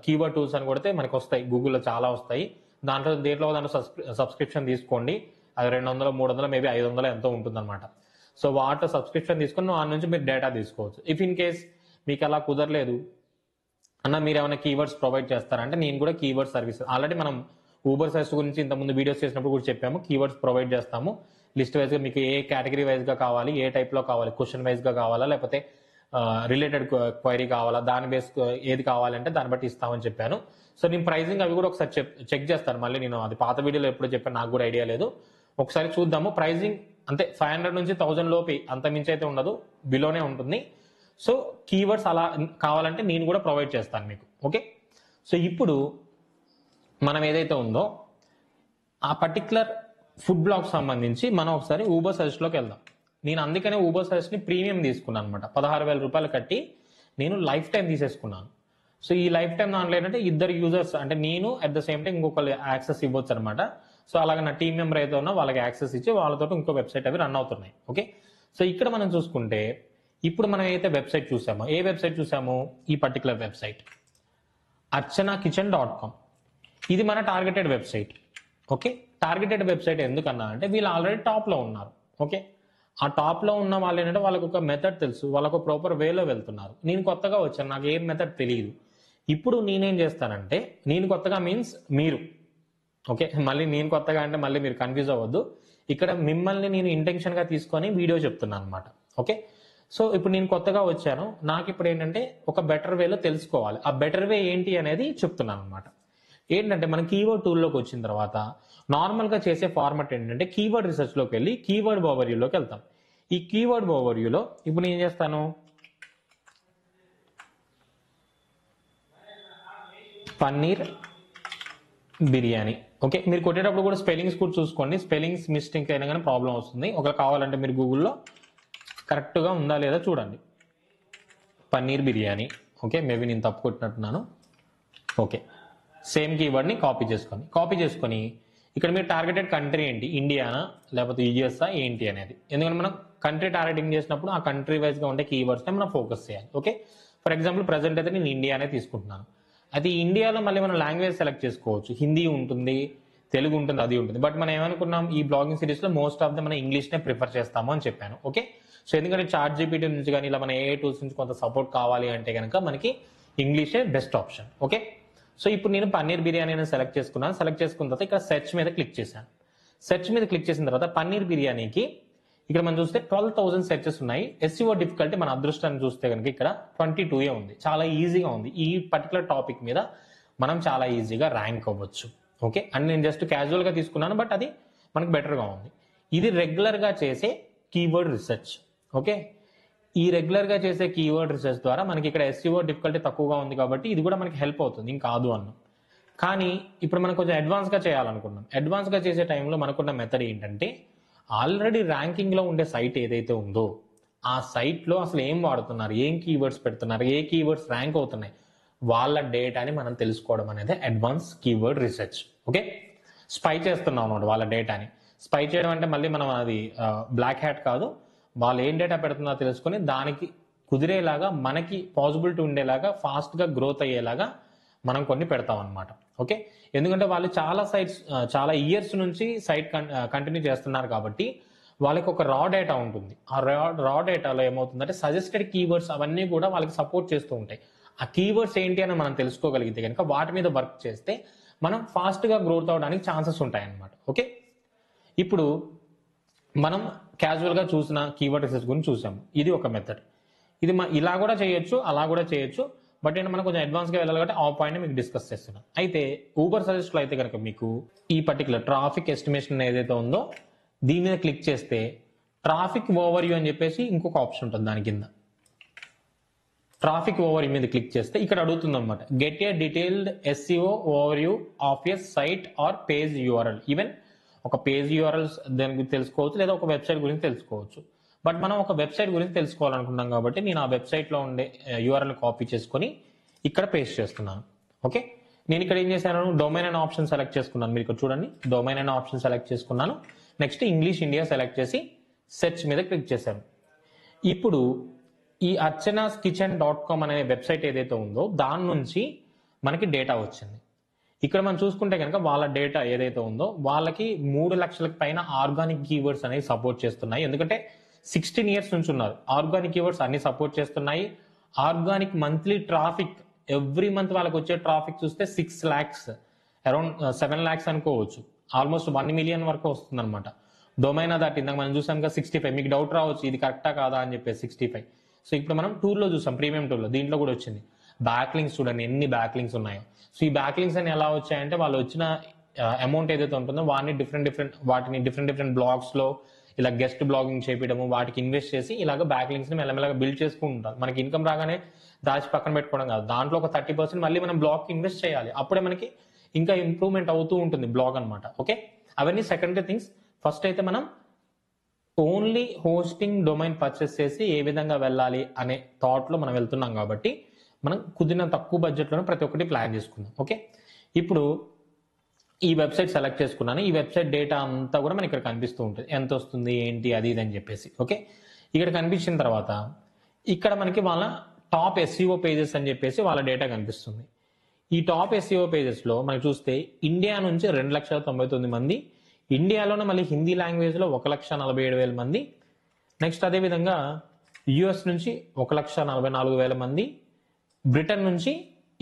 కీవర్డ్ టూల్స్ అని కొడితే మనకు వస్తాయి, గూగుల్లో చాలా వస్తాయి. దేంట్లో సబ్స్క్రిప్షన్ తీసుకోండి, అది 200, 300, మేబీ 500 ఎంతో ఉంటుందన్నమాట. సో వాటిలో సబ్స్క్రిప్షన్ తీసుకొని ఆ నుంచి మీరు డేటా తీసుకోవచ్చు. ఇఫ్ ఇన్ కేస్ మీకు అలా కుదరలేదు అన్న, మీరు ఏమైనా కీవర్డ్స్ ప్రొవైడ్ చేస్తారంటే నేను కూడా కీవర్డ్ సర్వీస్ ఆల్రెడీ మనం ఊబర్ సర్వీస్ గురించి ఇంతకుముందు వీడియోస్ చేసినప్పుడు కూడా చెప్పాము. కీవర్డ్స్ ప్రొవైడ్ చేస్తాము లిస్ట్ వైజ్గా, మీకు ఏ కేటగిరీ వైజ్గా కావాలి, ఏ టైప్లో కావాలి, క్వశ్చన్ వైజ్గా కావాలా లేకపోతే రిలేటెడ్ క్వైరీ కావాలా, దాని బేస్ ఏది కావాలంటే దాన్ని బట్టి ఇస్తామని చెప్పాను. సో నేను ప్రైజింగ్ అవి కూడా ఒకసారి చెక్ చేస్తాను. మళ్ళీ నేను అది పాత వీడియోలో ఎప్పుడు చెప్పాను, నాకు కూడా ఐడియా లేదు, ఒకసారి చూద్దాము. ప్రైజింగ్ అంతే 500 నుంచి 1000 లోపే, అంత మించి అయితే ఉండదు, బిలోనే ఉంటుంది. సో కీవర్డ్స్ అలా కావాలంటే నేను కూడా ప్రొవైడ్ చేస్తాను మీకు. ఓకే, సో ఇప్పుడు మనం ఏదైతే ఉందో ఆ పర్టికులర్ ఫుడ్ బ్లాగ్ సంబంధించి మనం ఒకసారి ఊబర్ సజెస్ట్లోకి వెళ్దాం. నేను అందుకనే ఊబర్ సజెస్ట్ని ప్రీమియం తీసుకున్నాను అనమాట. 16,000 రూపాయలు కట్టి నేను లైఫ్ టైం తీసేసుకున్నాను. సో ఈ లైఫ్ టైం దాంట్లో ఏంటంటే ఇద్దరు యూజర్స్, అంటే నేను అట్ ద సేమ్ టైం ఇంకొకరు యాక్సెస్ ఇవ్వచ్చు అనమాట. సో అలాగే నా టీం మెంబర్ అయితే ఉన్నా వాళ్ళకి యాక్సెస్ ఇచ్చి వాళ్ళతో ఇంకో వెబ్సైట్ అవి రన్ అవుతున్నాయి. ఓకే, సో ఇక్కడ మనం చూసుకుంటే ఇప్పుడు మనం ఏదైతే వెబ్సైట్ చూసామో, ఏ వెబ్సైట్ చూసామో, ఈ పర్టికులర్ వెబ్సైట్ archanaKitchen.com. ఇది మన targeted website. Okay, targeted website ఎందుకన్నా అంటే వీళ్ళు ఆల్రెడీ టాప్లో ఉన్నారు. ఓకే, ఆ టాప్లో ఉన్న వాళ్ళు ఏంటంటే వాళ్ళకు ఒక మెథడ్ తెలుసు, వాళ్ళకు ప్రాపర్ వేలో వెళ్తున్నారు. నేను కొత్తగా వచ్చాను, నాకు ఏం మెథడ్ తెలియదు. ఇప్పుడు నేనేం చేస్తానంటే, నేను కొత్తగా మీన్స్ మీరు, ఓకే, మళ్ళీ నేను కొత్తగా అంటే మళ్ళీ మీరు కన్ఫ్యూజ్ అవ్వద్దు. ఇక్కడ మిమ్మల్ని నేను ఇంటెన్షన్గా తీసుకొని వీడియో చెప్తున్నాను అనమాట. ఓకే, సో ఇప్పుడు నేను కొత్తగా వచ్చాను, నాకు ఇప్పుడు ఏంటంటే ఒక బెటర్ వేలో తెలుసుకోవాలి. ఆ బెటర్ వే ఏంటి అనేది చెప్తున్నాను అనమాట. ఏంటంటే మన కీవర్డ్ టూల్లోకి వచ్చిన తర్వాత నార్మల్గా చేసే ఫార్మాట్ ఏంటంటే కీవర్డ్ రీసెర్చ్లోకి వెళ్ళి కీవర్డ్ ఓవర్వ్యూలోకి వెళ్తాం. ఈ కీవర్డ్ ఓవర్వ్యూలో ఇప్పుడు నేను ఏం చేస్తాను, పన్నీర్ బిర్యానీ. ఓకే, మీరు కొట్టేటప్పుడు కూడా స్పెల్లింగ్స్ కూడా చూసుకోండి, స్పెల్లింగ్స్ మిస్టేక్ అయినా కానీ ప్రాబ్లం వస్తుంది. ఒకవేళ కావాలంటే మీరు గూగుల్లో కరెక్ట్గా ఉందా లేదా చూడండి. పన్నీర్ బిర్యానీ. ఓకే, మేబీ నేను తప్పు కొట్టినట్టున్నాను. ఓకే, సేమ్ కీవర్డ్ని కాపీ చేసుకొని ఇక్కడ మీరు టార్గెటెడ్ కంట్రీ ఏంటి, ఇండియానా లేకపోతే యూఎస్ఆ ఏంటి అనేది. ఎందుకంటే మనం కంట్రీ టార్గెటింగ్ చేసినప్పుడు ఆ కంట్రీ వైజ్గా ఉండే కీవర్డ్స్ని మనం ఫోకస్ చేయాలి. ఓకే, ఫర్ ఎగ్జాంపుల్ ప్రజెంట్ అయితే నేను ఇండియానే తీసుకుంటున్నాను. అయితే ఇండియాలో మళ్ళీ మనం లాంగ్వేజ్ సెలెక్ట్ చేసుకోవచ్చు, హిందీ ఉంటుంది, తెలుగు ఉంటుంది, అది ఉంటుంది. బట్ మనం ఏమనుకున్నాం, ఈ బ్లాగింగ్ సిరీస్లో మోస్ట్ ఆఫ్ ద మనం ఇంగ్లీష్నే ప్రిఫర్ చేస్తాము అని చెప్పాను. ఓకే, సో ఎందుకంటే ChatGPT నుంచి కానీ ఇలా మన AI టూల్స్ నుంచి కొంత సపోర్ట్ కావాలి అంటే కనుక మనకి ఇంగ్లీషే బెస్ట్ ఆప్షన్. ఓకే, సో ఇప్పుడు నేను పన్నీర్ బిర్యానీ అనేది సెలెక్ట్ చేసుకున్నాను. సెలెక్ట్ చేసుకున్న తర్వాత ఇక్కడ సెర్చ్ మీద క్లిక్ చేశాను. సెర్చ్ మీద క్లిక్ చేసిన తర్వాత పన్నీర్ బిర్యానీకి ఇక్కడ మనం చూస్తే 12,000 సెర్చెస్ ఉన్నాయి. SEO డిఫికల్టీ మన అదృష్టాన్ని చూస్తే కనుక ఇక్కడ 22 ఉంది. చాలా ఈజీగా ఉంది. ఈ పర్టికులర్ టాపిక్ మీద మనం చాలా ఈజీగా ర్యాంక్ అవ్వచ్చు. ఓకే, అండ్ నేను జస్ట్ క్యాజువల్గా తీసుకున్నాను, బట్ అది మనకు బెటర్గా ఉంది. ఇది రెగ్యులర్గా చేసే కీవర్డ్ రీసెర్చ్. ఓకే, ఈ రెగ్యులర్గా చేసే కీవర్డ్ రీసెర్చ్ ద్వారా మనకి ఇక్కడ SEO డిఫికల్టీ తక్కువగా ఉంది కాబట్టి ఇది కూడా మనకి హెల్ప్ అవుతుంది, ఇంకా కాదు అన్నాం. కానీ ఇప్పుడు మనం కొంచెం అడ్వాన్స్గా చేయాలనుకున్నాం. అడ్వాన్స్గా చేసే టైంలో మనకున్న మెథడ్ ఏంటంటే ఆల్రెడీ ర్యాంకింగ్లో ఉండే సైట్ ఏదైతే ఉందో ఆ సైట్లో అసలు ఏం వాడుతున్నారు, ఏం కీవర్డ్స్ పెడుతున్నారు, ఏ కీవర్డ్స్ ర్యాంక్ అవుతున్నాయి, వాళ్ళ డేటాని మనం తెలుసుకోవడం అనేది advance keyword research. Okay, spy చేస్తున్నాం అన్నమాట వాళ్ళ డేటాని. స్పై చేయడం అంటే మళ్ళీ మనం అది బ్లాక్ హ్యాట్ కాదు, వాళ్ళు ఏం డేటా పెడుతున్నారో తెలుసుకొని దానికి కుదిరేలాగా మనకి పాసిబిలిటీ ఉండేలాగా ఫాస్ట్గా గ్రోత్ అయ్యేలాగా మనం కొన్ని పెడతాం అనమాట. ఓకే, ఎందుకంటే వాళ్ళు చాలా సైట్స్ చాలా ఇయర్స్ నుంచి సైట్ కంటిన్యూ చేస్తున్నారు కాబట్టి వాళ్ళకి ఒక రా డేటా ఉంటుంది. ఆ రా డేటాలో ఏమవుతుందంటే సజెస్టెడ్ కీవర్డ్స్ అవన్నీ కూడా వాళ్ళకి సపోర్ట్ చేస్తూ ఉంటాయి. ఆ కీవర్డ్స్ ఏంటి అని మనం తెలుసుకోగలిగితే కనుక వాటి మీద వర్క్ చేస్తే మనం ఫాస్ట్గా గ్రోత్ అవడానికి ఛాన్సెస్ ఉంటాయి అన్నమాట. ఓకే, ఇప్పుడు మనం క్యాజువల్గా చూసిన కీవర్డ్ రీసెర్చ్ గురించి చూసాము. ఇది ఒక మెథడ్. ఇది ఇలా కూడా చేయొచ్చు, అలా కూడా చేయొచ్చు. బట్ నేను మనం కొంచెం అడ్వాన్స్గా వెళ్ళాలి కాబట్టి ఆ పాయింట్ మీకు డిస్కస్ చేస్తున్నాను. అయితే ఊబర్ సజెస్ట్లో అయితే కనుక మీకు ఈ పర్టికులర్ ట్రాఫిక్ ఎస్టిమేషన్ ఏదైతే ఉందో దీని మీద క్లిక్ చేస్తే ట్రాఫిక్ ఓవర్వ్యూ అని చెప్పేసి ఇంకొక ఆప్షన్ ఉంటుంది. దాని కింద ట్రాఫిక్ ఓవర్వ్యూ మీద క్లిక్ చేస్తే ఇక్కడ అడుగుతుంది అనమాట, get a detailed SEO overview of a site or page URL even ఒక పేజ్ యూఆర్ఎల్స్ దాని గురించి తెలుసుకోవచ్చు, లేదా ఒక వెబ్సైట్ గురించి తెలుసుకోవచ్చు. బట్ మనం ఒక వెబ్సైట్ గురించి తెలుసుకోవాలనుకుంటున్నాం కాబట్టి నేను ఆ వెబ్సైట్లో ఉండే యూఆర్ఎల్ కాపీ చేసుకొని ఇక్కడ పేస్ట్ చేస్తున్నాను. ఓకే, నేను ఇక్కడ ఏం చేశాను, డొమైన్ అనే ఆప్షన్ సెలెక్ట్ చేసుకున్నాను. మీరు ఇక్కడ చూడండి, డొమైన్ అనే ఆప్షన్ సెలెక్ట్ చేసుకున్నాను. నెక్స్ట్ ఇంగ్లీష్ ఇండియా సెలెక్ట్ చేసి సెర్చ్ మీద క్లిక్ చేశాను. ఇప్పుడు ఈ archanaskichen.com అనే వెబ్సైట్ ఏదైతే ఉందో దాని నుంచి మనకి డేటా వచ్చింది. ఇక్కడ మనం చూసుకుంటే కనుక వాళ్ళ డేటా ఏదైతే ఉందో వాళ్ళకి 3 లక్షలకు పైన ఆర్గానిక్ కీవర్డ్స్ అనేవి సపోర్ట్ చేస్తున్నాయి. ఎందుకంటే 16 years నుంచి ఉన్నారు. ఆర్గానిక్ కీవర్డ్స్ అన్ని సపోర్ట్ చేస్తున్నాయి. Organic monthly traffic every month వాళ్ళకి వచ్చే ట్రాఫిక్ చూస్తే 6 lakhs, అరౌండ్ 7 lakhs అనుకోవచ్చు. ఆల్మోస్ట్ 1 million వరకు వస్తుంది అనమాట. డొమైన్ దట్ ఇందాక మనం చూసాం కదా 65. మీకు డౌట్ రావచ్చు ఇది కరెక్టా కాదా అని చెప్పేసి 65. సో ఇప్పుడు మనం టూర్లో చూసాం, ప్రీమియం టూర్లో, దీంట్లో కూడా వచ్చింది. బ్యాక్లింగ్స్ చూడండి ఎన్ని బ్యాక్లింగ్స్ ఉన్నాయో. సో ఈ బ్యాక్లింగ్స్ అని ఎలా వచ్చాయంటే వాళ్ళు వచ్చిన అమౌంట్ ఏదైతే ఉంటుందో వాటిని డిఫరెంట్ బ్లాగ్స్ లో ఇలా గెస్ట్ బ్లాగింగ్ చేయడము, వాటికి ఇన్వెస్ట్ చేసి ఇలాగ బ్యాక్లింగ్స్ ని మెల్లమెల్లగా బిల్డ్ చేసుకుంటారు. మనకి ఇన్కమ్ రాగానే దాచి పక్కన పెట్టుకోవడం కాదు, దాంట్లో ఒక 30% మళ్ళీ మనం బ్లాగ్ కి ఇన్వెస్ట్ చేయాలి. అప్పుడే మనకి ఇంకా ఇంప్రూవ్మెంట్ అవుతూ ఉంటుంది బ్లాగ్ అనమాట. ఓకే, అవన్నీ సెకండరీ థింగ్స్. ఫస్ట్ అయితే మనం ఓన్లీ హోస్టింగ్ డొమైన్ పర్చేస్ చేసి ఏ విధంగా వెళ్ళాలి అనే థాట్ లో మనం వెళ్తున్నాం కాబట్టి మనం కుదిరిన తక్కువ బడ్జెట్లోనే ప్రతి ఒక్కటి ప్లాన్ చేసుకుందాం. ఓకే, ఇప్పుడు ఈ వెబ్సైట్ సెలెక్ట్ చేసుకున్నాను. ఈ వెబ్సైట్ డేటా అంతా కూడా మనకి ఇక్కడ కనిపిస్తూ ఉంటుంది, ఎంత వస్తుంది ఏంటి అది ఇది అని చెప్పేసి. ఓకే, ఇక్కడ కనిపించిన తర్వాత ఇక్కడ మనకి వాళ్ళ టాప్ ఎస్ఈఓ పేజెస్ అని చెప్పేసి వాళ్ళ డేటా కనిపిస్తుంది. ఈ టాప్ ఎస్ఈఓ పేజెస్ లో మనకి చూస్తే ఇండియా నుంచి 2,99,000 మంది, ఇండియాలోనే మళ్ళీ హిందీ లాంగ్వేజ్ లో 1,47,000 మంది, నెక్స్ట్ అదేవిధంగా యుఎస్ నుంచి 1,44,000 మంది, బ్రిటన్ నుంచి,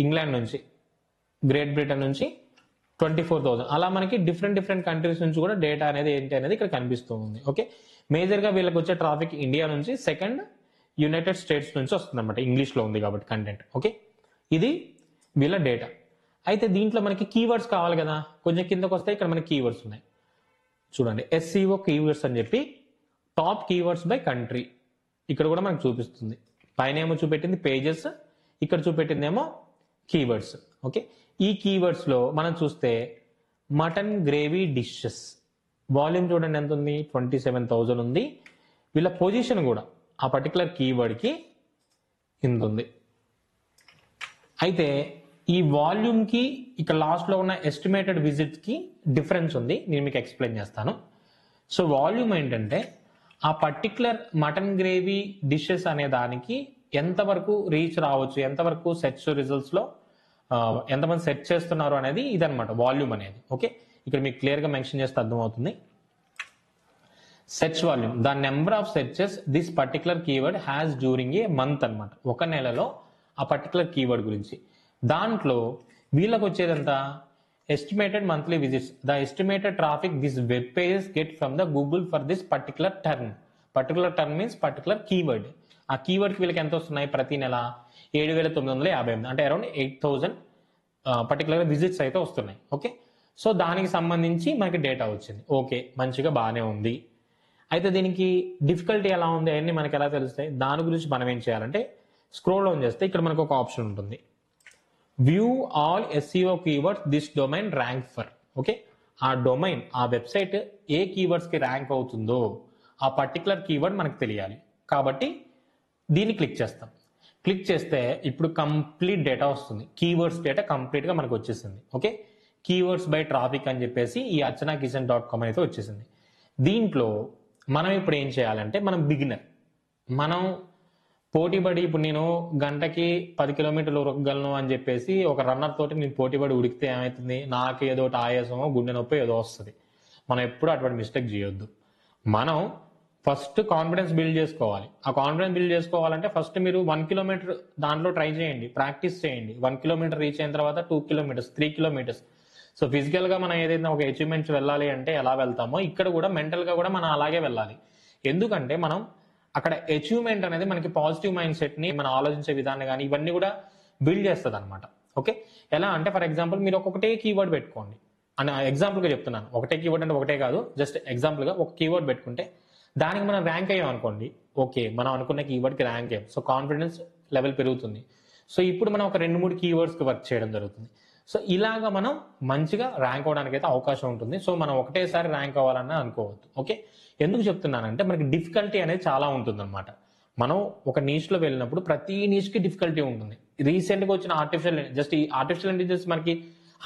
ఇంగ్లాండ్ నుంచి, గ్రేట్ బ్రిటన్ నుంచి 24,000. అలా మనకి డిఫరెంట్ కంట్రీస్ నుంచి కూడా డేటా అనేది ఏంటి అనేది ఇక్కడ కనిపిస్తూ ఉంది. ఓకే, మేజర్ గా వీళ్ళకి వచ్చే ట్రాఫిక్ ఇండియా నుంచి, సెకండ్ యునైటెడ్ స్టేట్స్ నుంచి వస్తుంది అనమాట. ఇంగ్లీష్ లో ఉంది కాబట్టి కంటెంట్. ఓకే, ఇది వీళ్ళ డేటా. అయితే దీంట్లో మనకి కీవర్డ్స్ కావాలి కదా, కొంచెం కిందకు వస్తే ఇక్కడ మనకి కీవర్డ్స్ ఉన్నాయి చూడండి. ఎస్సీఓ కీవర్డ్స్ అని చెప్పి టాప్ కీవర్డ్స్ బై కంట్రీ ఇక్కడ కూడా మనకు చూపిస్తుంది. పైన ఏమో చూపెట్టింది పేజెస్, ఇక్కడ చూపెట్టిందేమో కీవర్డ్స్. ఓకే, ఈ కీవర్డ్స్ లో మనం చూస్తే మటన్ గ్రేవీ డిషెస్ వాల్యూమ్ చూడండి ఎంత ఉంది, 27,000 ఉంది. వీళ్ళ పొజిషన్ కూడా ఆ పర్టికులర్ కీవర్డ్ కి ఇంత ఉంది. అయితే ఈ వాల్యూమ్ కి ఇక్కడ లాస్ట్ లో ఉన్న ఎస్టిమేటెడ్ విజిట్ కి డిఫరెన్స్ ఉంది, నేను మీకు ఎక్స్ప్లెయిన్ చేస్తాను. సో వాల్యూమ్ ఏంటంటే ఆ పర్టికులర్ మటన్ గ్రేవీ డిషెస్ అనే దానికి ఎంతవరకు రీచ్ రావచ్చు, ఎంతవరకు సెర్చ్ రిజల్ట్స్ లో ఎంతమంది సెర్చ్ చేస్తున్నారు అనేది ఇదనమాట వాల్యూమ్ అనేది. ఓకే, ఇక్కడ మీకు క్లియర్ గా మెన్షన్ చేస్తే అర్థమవుతుంది. Search volume, the number of searches this particular keyword has during a month అనమాట. ఒక నెలలో ఆ పర్టికులర్ కీవర్డ్ గురించి. దాంట్లో వీళ్ళకి వచ్చేదంతా estimated monthly visits, the estimated traffic this web pages get from the Google for this particular term. Particular term means particular keyword. ఆ కీవర్డ్కి వీళ్ళకి ఎంత వస్తున్నాయి ప్రతి నెల 7,958, అంటే అరౌండ్ 8,000 పర్టికులర్ విజిట్స్ అయితే వస్తున్నాయి. ఓకే, సో దానికి సంబంధించి మనకి డేటా వచ్చింది. ఓకే, మంచిగా బాగానే ఉంది. అయితే దీనికి డిఫికల్టీ ఎలా ఉంది అవన్నీ మనకి ఎలా తెలుస్తాయి, దాని గురించి మనం ఏం చేయాలంటే స్క్రోల్ డౌన్ చేస్తే ఇక్కడ మనకు ఒక ఆప్షన్ ఉంటుంది, view all SEO keywords this domain rank for. Okay, ఆ డొమైన్ ఆ వెబ్సైట్ ఏ కీవర్డ్స్ కి ర్యాంక్ అవుతుందో ఆ పర్టికులర్ కీవర్డ్ మనకు తెలియాలి. కాబట్టి దీన్ని క్లిక్ చేస్తాం. క్లిక్ చేస్తే ఇప్పుడు కంప్లీట్ డేటా వస్తుంది, కీవర్డ్స్ డేటా కంప్లీట్ గా మనకు వచ్చేసింది. ఓకే, కీవర్డ్స్ బై ట్రాఫిక్ అని చెప్పేసి ఈ archanakichen.com అయితే వచ్చేసింది. దీంట్లో మనం ఇప్పుడు ఏం చేయాలంటే మనం బిగినర్, మనం పోటీపడి ఇప్పుడు నేను గంటకి 10 కిలోమీటర్లు ఉరకగలను అని చెప్పేసి ఒక రన్నర్ తోటి నేను పోటీపడి ఉడికితే ఏమవుతుంది, నాకు ఏదో ఆయాసమో గుండె నొప్పి ఏదో వస్తుంది. మనం ఎప్పుడు అటువంటి మిస్టేక్ చేయొద్దు. మనం ఫస్ట్ కాన్ఫిడెన్స్ బిల్డ్ చేసుకోవాలి. ఆ కాన్ఫిడెన్స్ బిల్డ్ చేసుకోవాలంటే ఫస్ట్ మీరు 1 kilometer దాంట్లో ట్రై చేయండి, ప్రాక్టీస్ చేయండి. 1 kilometer రీచ్ అయిన తర్వాత 2 kilometers, 3 kilometers. సో ఫిజికల్ గా మనం ఏదైతే ఒక అచీవ్మెంట్స్ వెళ్ళాలి అంటే ఎలా వెళ్తామో ఇక్కడ కూడా మెంటల్ గా కూడా మనం అలాగే వెళ్ళాలి. ఎందుకంటే మనం అక్కడ అచీవ్మెంట్ అనేది మనకి పాజిటివ్ మైండ్ సెట్ ని, మనం ఆలోచించే విధానం కానీ ఇవన్నీ కూడా బిల్డ్ చేస్తుంది అనమాట. ఓకే, ఎలా అంటే ఫర్ ఎగ్జాంపుల్ మీరు ఒక్కొక్కటే కీవర్డ్ పెట్టుకోండి అని ఎగ్జాంపుల్ గా చెప్తున్నాను. ఒకటే కీవర్డ్ అంటే ఒకటే కాదు, జస్ట్ ఎగ్జాంపుల్ గా ఒక కీవర్డ్ పెట్టుకుంటే దానికి మనం ర్యాంక్ అయ్యాం అనుకోండి. ఓకే, మనం అనుకున్న కీవర్డ్ కి ర్యాంక్ అయ్యాం, సో కాన్ఫిడెన్స్ లెవెల్ పెరుగుతుంది. సో ఇప్పుడు మనం ఒక 2-3 కీవర్డ్స్ కి వర్క్ చేయడం జరుగుతుంది. సో ఇలాగా మనం మంచిగా ర్యాంక్ అవ్వడానికి అయితే అవకాశం ఉంటుంది. సో మనం ఒకటేసారి ర్యాంక్ అవ్వాలన్నా అనుకోవద్దు. ఓకే, ఎందుకు చెప్తున్నానంటే మనకి డిఫికల్టీ అనేది చాలా ఉంటుంది అనమాట. మనం ఒక నీష్లో వెళ్ళినప్పుడు ప్రతి నీష్కి డిఫికల్టీ ఉంటుంది. రీసెంట్గా వచ్చిన జస్ట్ ఈ ఆర్టిఫిషియల్ ఇంటెలిజెన్స్ మనకి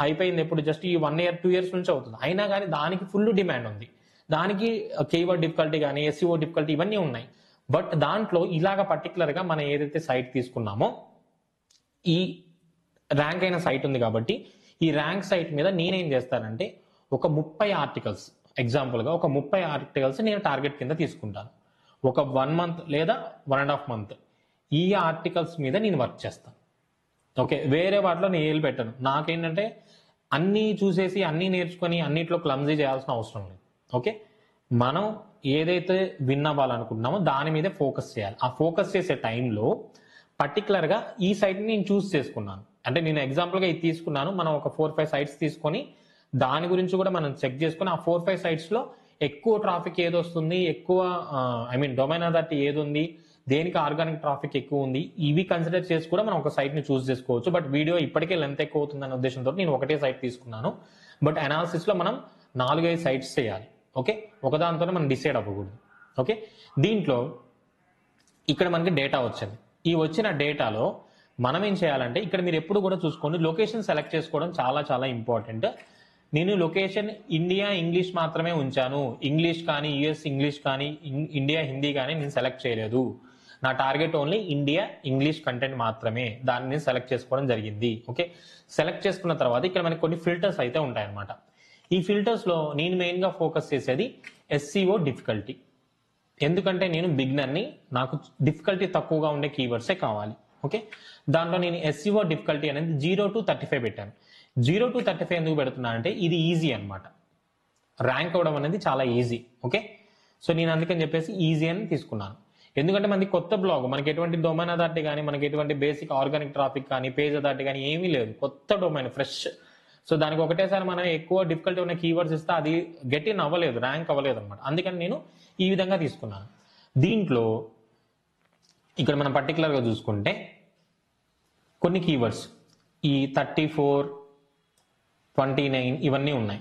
హైప్ అయింది ఎప్పుడు, జస్ట్ ఈ 1 year 2 years నుంచి అవుతుంది. అయినా కానీ దానికి ఫుల్ డిమాండ్ ఉంది. దానికి కీవర్డ్ డిఫికల్టీ కానీ ఎస్ఈఓ డిఫికల్టీ ఇవన్నీ ఉన్నాయి. బట్ దాంట్లో ఇలాగ పర్టికులర్గా మనం ఏదైతే సైట్ తీసుకున్నామో ఈ ర్యాంక్ అయిన సైట్ ఉంది కాబట్టి ఈ ర్యాంక్ సైట్ మీద నేనేం చేస్తానంటే ఒక 30 ఆర్టికల్స్, ఎగ్జాంపుల్గా ఒక 30 ఆర్టికల్స్ నేను టార్గెట్ కింద తీసుకుంటాను. ఒక 1 month లేదా 1.5 month ఈ ఆర్టికల్స్ మీద నేను వర్క్ చేస్తాను. ఓకే, వేరే వాటిలో నేను ఏలు పెట్టను. నాకేంటంటే అన్నీ చూసేసి అన్నీ నేర్చుకొని అన్నిట్లో క్లమ్జీ చేయాల్సిన అవసరం లేదు. ఓకే, మనం ఏదైతే విన్ అవ్వాలనుకుంటున్నామో దాని మీదే ఫోకస్ చేయాలి. ఆ ఫోకస్ చేసే టైంలో పర్టికులర్గా ఈ సైట్ని నేను చూస్ చేసుకున్నాను. అంటే నేను ఎగ్జాంపుల్గా ఇది తీసుకున్నాను. మనం ఒక 4-5 sites తీసుకొని దాని గురించి కూడా మనం చెక్ చేసుకొని ఆ 4-5 sitesలో ఎక్కువ ట్రాఫిక్ ఏది వస్తుంది, ఎక్కువ డొమైన్ అథారిటీ ఏది ఉంది, దేనికి ఆర్గానిక్ ట్రాఫిక్ ఎక్కువ ఉంది, ఇవి కన్సిడర్ చేసి కూడా మనం ఒక సైట్ని చూస్ చేసుకోవచ్చు. బట్ వీడియో ఇప్పటికే లెంత్ ఎక్కువ అవుతుందనే ఉద్దేశంతో నేను ఒకటే సైట్ తీసుకున్నాను. బట్ అనాలిసిస్లో మనం 4-5 sites చేయాలి. ఓకే, ఒకదానితోనే మనం డిసైడ్ అవ్వకూడదు. ఓకే, దీంట్లో ఇక్కడ మనకి డేటా వచ్చింది. ఈ వచ్చిన డేటాలో మనం ఏం చేయాలంటే ఇక్కడ మీరు ఎప్పుడు కూడా చూసుకోండి, లొకేషన్ సెలెక్ట్ చేసుకోవడం చాలా చాలా ఇంపార్టెంట్. నేను లొకేషన్ ఇండియా ఇంగ్లీష్ మాత్రమే ఉంచాను. ఇంగ్లీష్ కానీ యుఎస్ ఇంగ్లీష్ కానీ ఇండియా హిందీ కానీ నేను సెలెక్ట్ చేయలేదు. నా target only India English content మాత్రమే, దాన్ని నేను సెలెక్ట్ చేసుకోవడం జరిగింది. ఓకే, సెలెక్ట్ చేసుకున్న తర్వాత ఇక్కడ మనకి కొన్ని ఫిల్టర్స్ అయితే ఉంటాయన్నమాట. ఈ ఫిల్టర్స్లో నేను మెయిన్గా ఫోకస్ చేసేది ఎస్సీఓ డిఫికల్టీ. ఎందుకంటే నేను బిగినర్ని, నాకు డిఫికల్టీ తక్కువగా ఉండే కీవర్డ్సే కావాలి. ఓకే, దాంట్లో నేను ఎస్సీఓ డిఫికల్టీ అనేది 0 to 35 పెట్టాను. 0 to 35 ఎందుకు పెడుతున్నా అంటే ఇది ఈజీ అనమాట, ర్యాంక్ అవ్వడం అనేది చాలా ఈజీ. ఓకే, సో నేను అందుకని చెప్పేసి ఈజీ అని తీసుకున్నాను. ఎందుకంటే మనకి కొత్త బ్లాగ్, మనకి ఎటువంటి డొమైన్ అథారిటీ కానీ మనకి ఎటువంటి బేసిక్ ఆర్గానిక్ ట్రాఫిక్ కానీ పేజ్ అథారిటీ కానీ ఏమీ లేదు, కొత్త డొమైన్ ఫ్రెష్. సో దానికి ఒకటేసారి మనం ఎక్కువ డిఫికల్టీ ఉన్న కీవర్డ్స్ ఇస్తే అది గెట్ ఇన్ అవ్వలేదు, ర్యాంక్ అవ్వలేదు అనమాట. అందుకని నేను ఈ విధంగా తీసుకున్నాను. దీంట్లో ఇక్కడ మనం పర్టికులర్గా చూసుకుంటే కొన్ని కీవర్డ్స్ ఈ 34, 29 ఇవన్నీ ఉన్నాయి.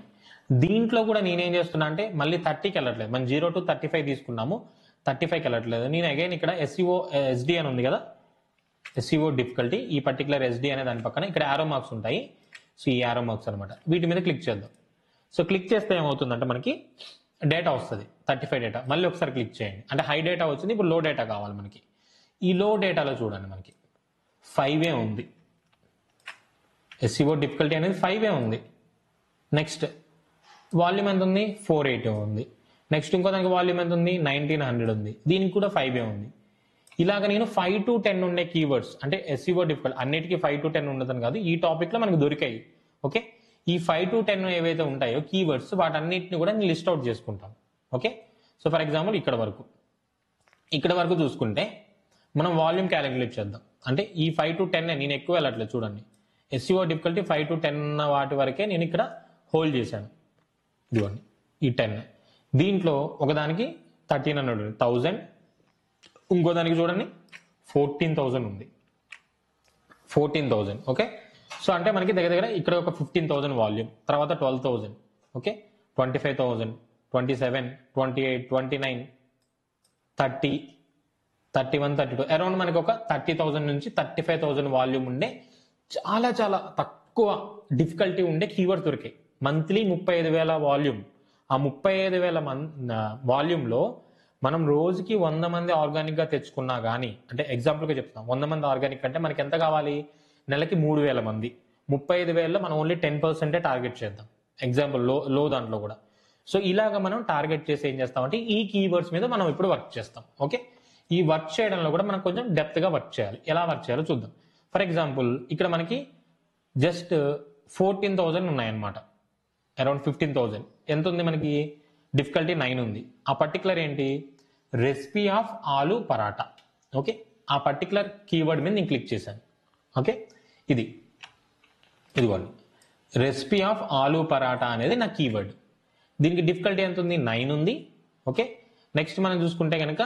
దీంట్లో కూడా నేనేం చేస్తున్నా అంటే మళ్ళీ 30కి వెళ్ళట్లేదు. మనం 0 to 35 తీసుకున్నాము, 35కి వెళ్ళట్లేదు. నేను అగైన్ ఇక్కడ ఎస్డి అని ఉంది కదా, ఎస్ఈఓ డిఫికల్టీ, ఈ పర్టికులర్ ఎస్డి అనే దాని పక్కన ఇక్కడ యారో మార్క్స్ ఉంటాయి. సో ఈ యారో మార్క్స్ అనమాట, వీటి మీద క్లిక్ చేద్దాం. సో క్లిక్ చేస్తే ఏమవుతుందంటే మనకి డేటా వస్తుంది, 35 డేటా. మళ్ళీ ఒకసారి క్లిక్ చేయండి, అంటే హై డేటా వచ్చింది, ఇప్పుడు లో డేటా కావాలి మనకి. ఈ లో డేటాలో చూడండి మనకి 5 ఉంది, ఎస్ఈఓ డిఫికల్టీ అనేది 5 ఉంది. నెక్స్ట్ వాల్యూమ్ ఎంత ఉంది, 480 ఉంది. నెక్స్ట్ ఇంకో దానికి వాల్యూమ్ ఎంత ఉంది, 1900 ఉంది. దీనికి కూడా 5 ఉంది. ఇలాగ నేను 5 to 10 ఉండే కీవర్డ్స్, అంటే ఎస్ఈఓ డిఫికల్ట్ అన్నిటికీ 5 to 10 ఉండదని కాదు, ఈ టాపిక్లో మనకు దొరికాయి. ఓకే, ఈ 5 to 10 ఏవైతే ఉంటాయో కీవర్డ్స్ వాటన్నిటిని కూడా నేను లిస్ట్ అవుట్ చేసుకుంటాం. ఓకే, సో ఫర్ ఎగ్జాంపుల్ ఇక్కడ వరకు చూసుకుంటే మనం వాల్యూమ్ క్యాలిక్యులేట్ చేద్దాం. అంటే ఈ 5 to 10 నేను ఎక్కువ వెళ్ళట్లేదు చూడండి. ఎస్ఈఓ డిఫికల్టీ 5 to 10 ఉన్న వాటి వరకే నేను ఇక్కడ హోల్డ్ చేశాను. ఇదిగోండి ఈ 10. దీంట్లో ఒకదానికి 1300, 1000. ఇంకో దానికి చూడండి 14,000 ఉంది, 14,000. ఓకే, సో అంటే మనకి దగ్గర ఇక్కడ ఒక 15,000 వాల్యూమ్, తర్వాత 12,000. ఓకే, 25,000, 27, 28, 29, 30, 31, 32 అరౌండ్ మనకి ఒక 30,000 నుంచి 35,000 వాల్యూమ్ ఉండే చాలా చాలా తక్కువ డిఫికల్టీ ఉండే కీవర్డ్ దొరికాయి. Monthly 35,000 volume. ఆ 35,000 వాల్యూమ్లో మనం రోజుకి 100 మంది ఆర్గానిక్గా తెచ్చుకున్నా కానీ, అంటే ఎగ్జాంపుల్గా చెప్తాం, 100 మంది ఆర్గానిక్ అంటే మనకి ఎంత కావాలి, నెలకి 3,000 మంది. 35,000లో మనం ఓన్లీ 10% టార్గెట్ చేద్దాం, ఎగ్జాంపుల్ లో దాంట్లో కూడా. సో ఇలాగ మనం టార్గెట్ చేసి ఏం చేస్తామంటే ఈ కీవర్డ్స్ మీద మనం ఇప్పుడు వర్క్ చేస్తాం. ఓకే, ఈ వర్క్ చేయడంలో కూడా మనం కొంచెం డెప్త్గా వర్క్ చేయాలి. ఎలా వర్క్ చేయాలో చూద్దాం. ఫర్ ఎగ్జాంపుల్ ఇక్కడ మనకి జస్ట్ 14,000 ఉన్నాయన్నమాట, అరౌండ్ 15,000. ఎంత ఉంది మనకి, డిఫికల్టీ 9 ఉంది. ఆ పర్టికులర్ ఏంటి, రెసిపీ ఆఫ్ ఆలు పరాటా. ఓకే, ఆ పర్టికులర్ కీవర్డ్ మీద నేను క్లిక్ చేశాను. ఓకే, ఇదిగోండి రెసిపీ ఆఫ్ ఆలు పరాటా అనేది నా కీవర్డ్. దీనికి డిఫికల్టీ ఎంత ఉంది, 9 ఉంది. ఓకే, నెక్స్ట్ మనం చూసుకుంటే కనుక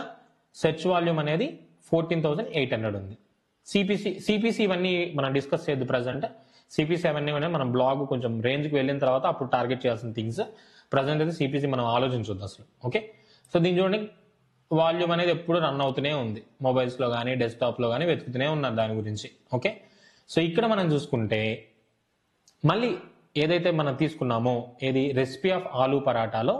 సెర్చ్ వాల్యూమ్ అనేది 14,800 ఉంది. సిపిసి ఇవన్నీ మనం డిస్కస్ చేయొద్దు ప్రజెంట్. CP7 మనం బ్లాగ్ కొంచెం రేంజ్కి వెళ్ళిన తర్వాత అప్పుడు టార్గెట్ చేయాల్సిన థింగ్స్. ప్రజెంట్ అయితే CPC మనం ఆలోచించొద్దు అసలు. ఓకే, సో దీని చూడండి, వాల్యూమ్ అనేది ఎప్పుడు రన్ అవుతూనే ఉంది. మొబైల్స్లో కానీ డెస్క్టాప్లో కానీ వెతుకుతూనే ఉన్నారు దాని గురించి. ఓకే, సో ఇక్కడ మనం చూసుకుంటే మళ్ళీ ఏదైతే మనం తీసుకున్నామో ఏది రెసిపీ ఆఫ్ ఆలూ పరాటాలో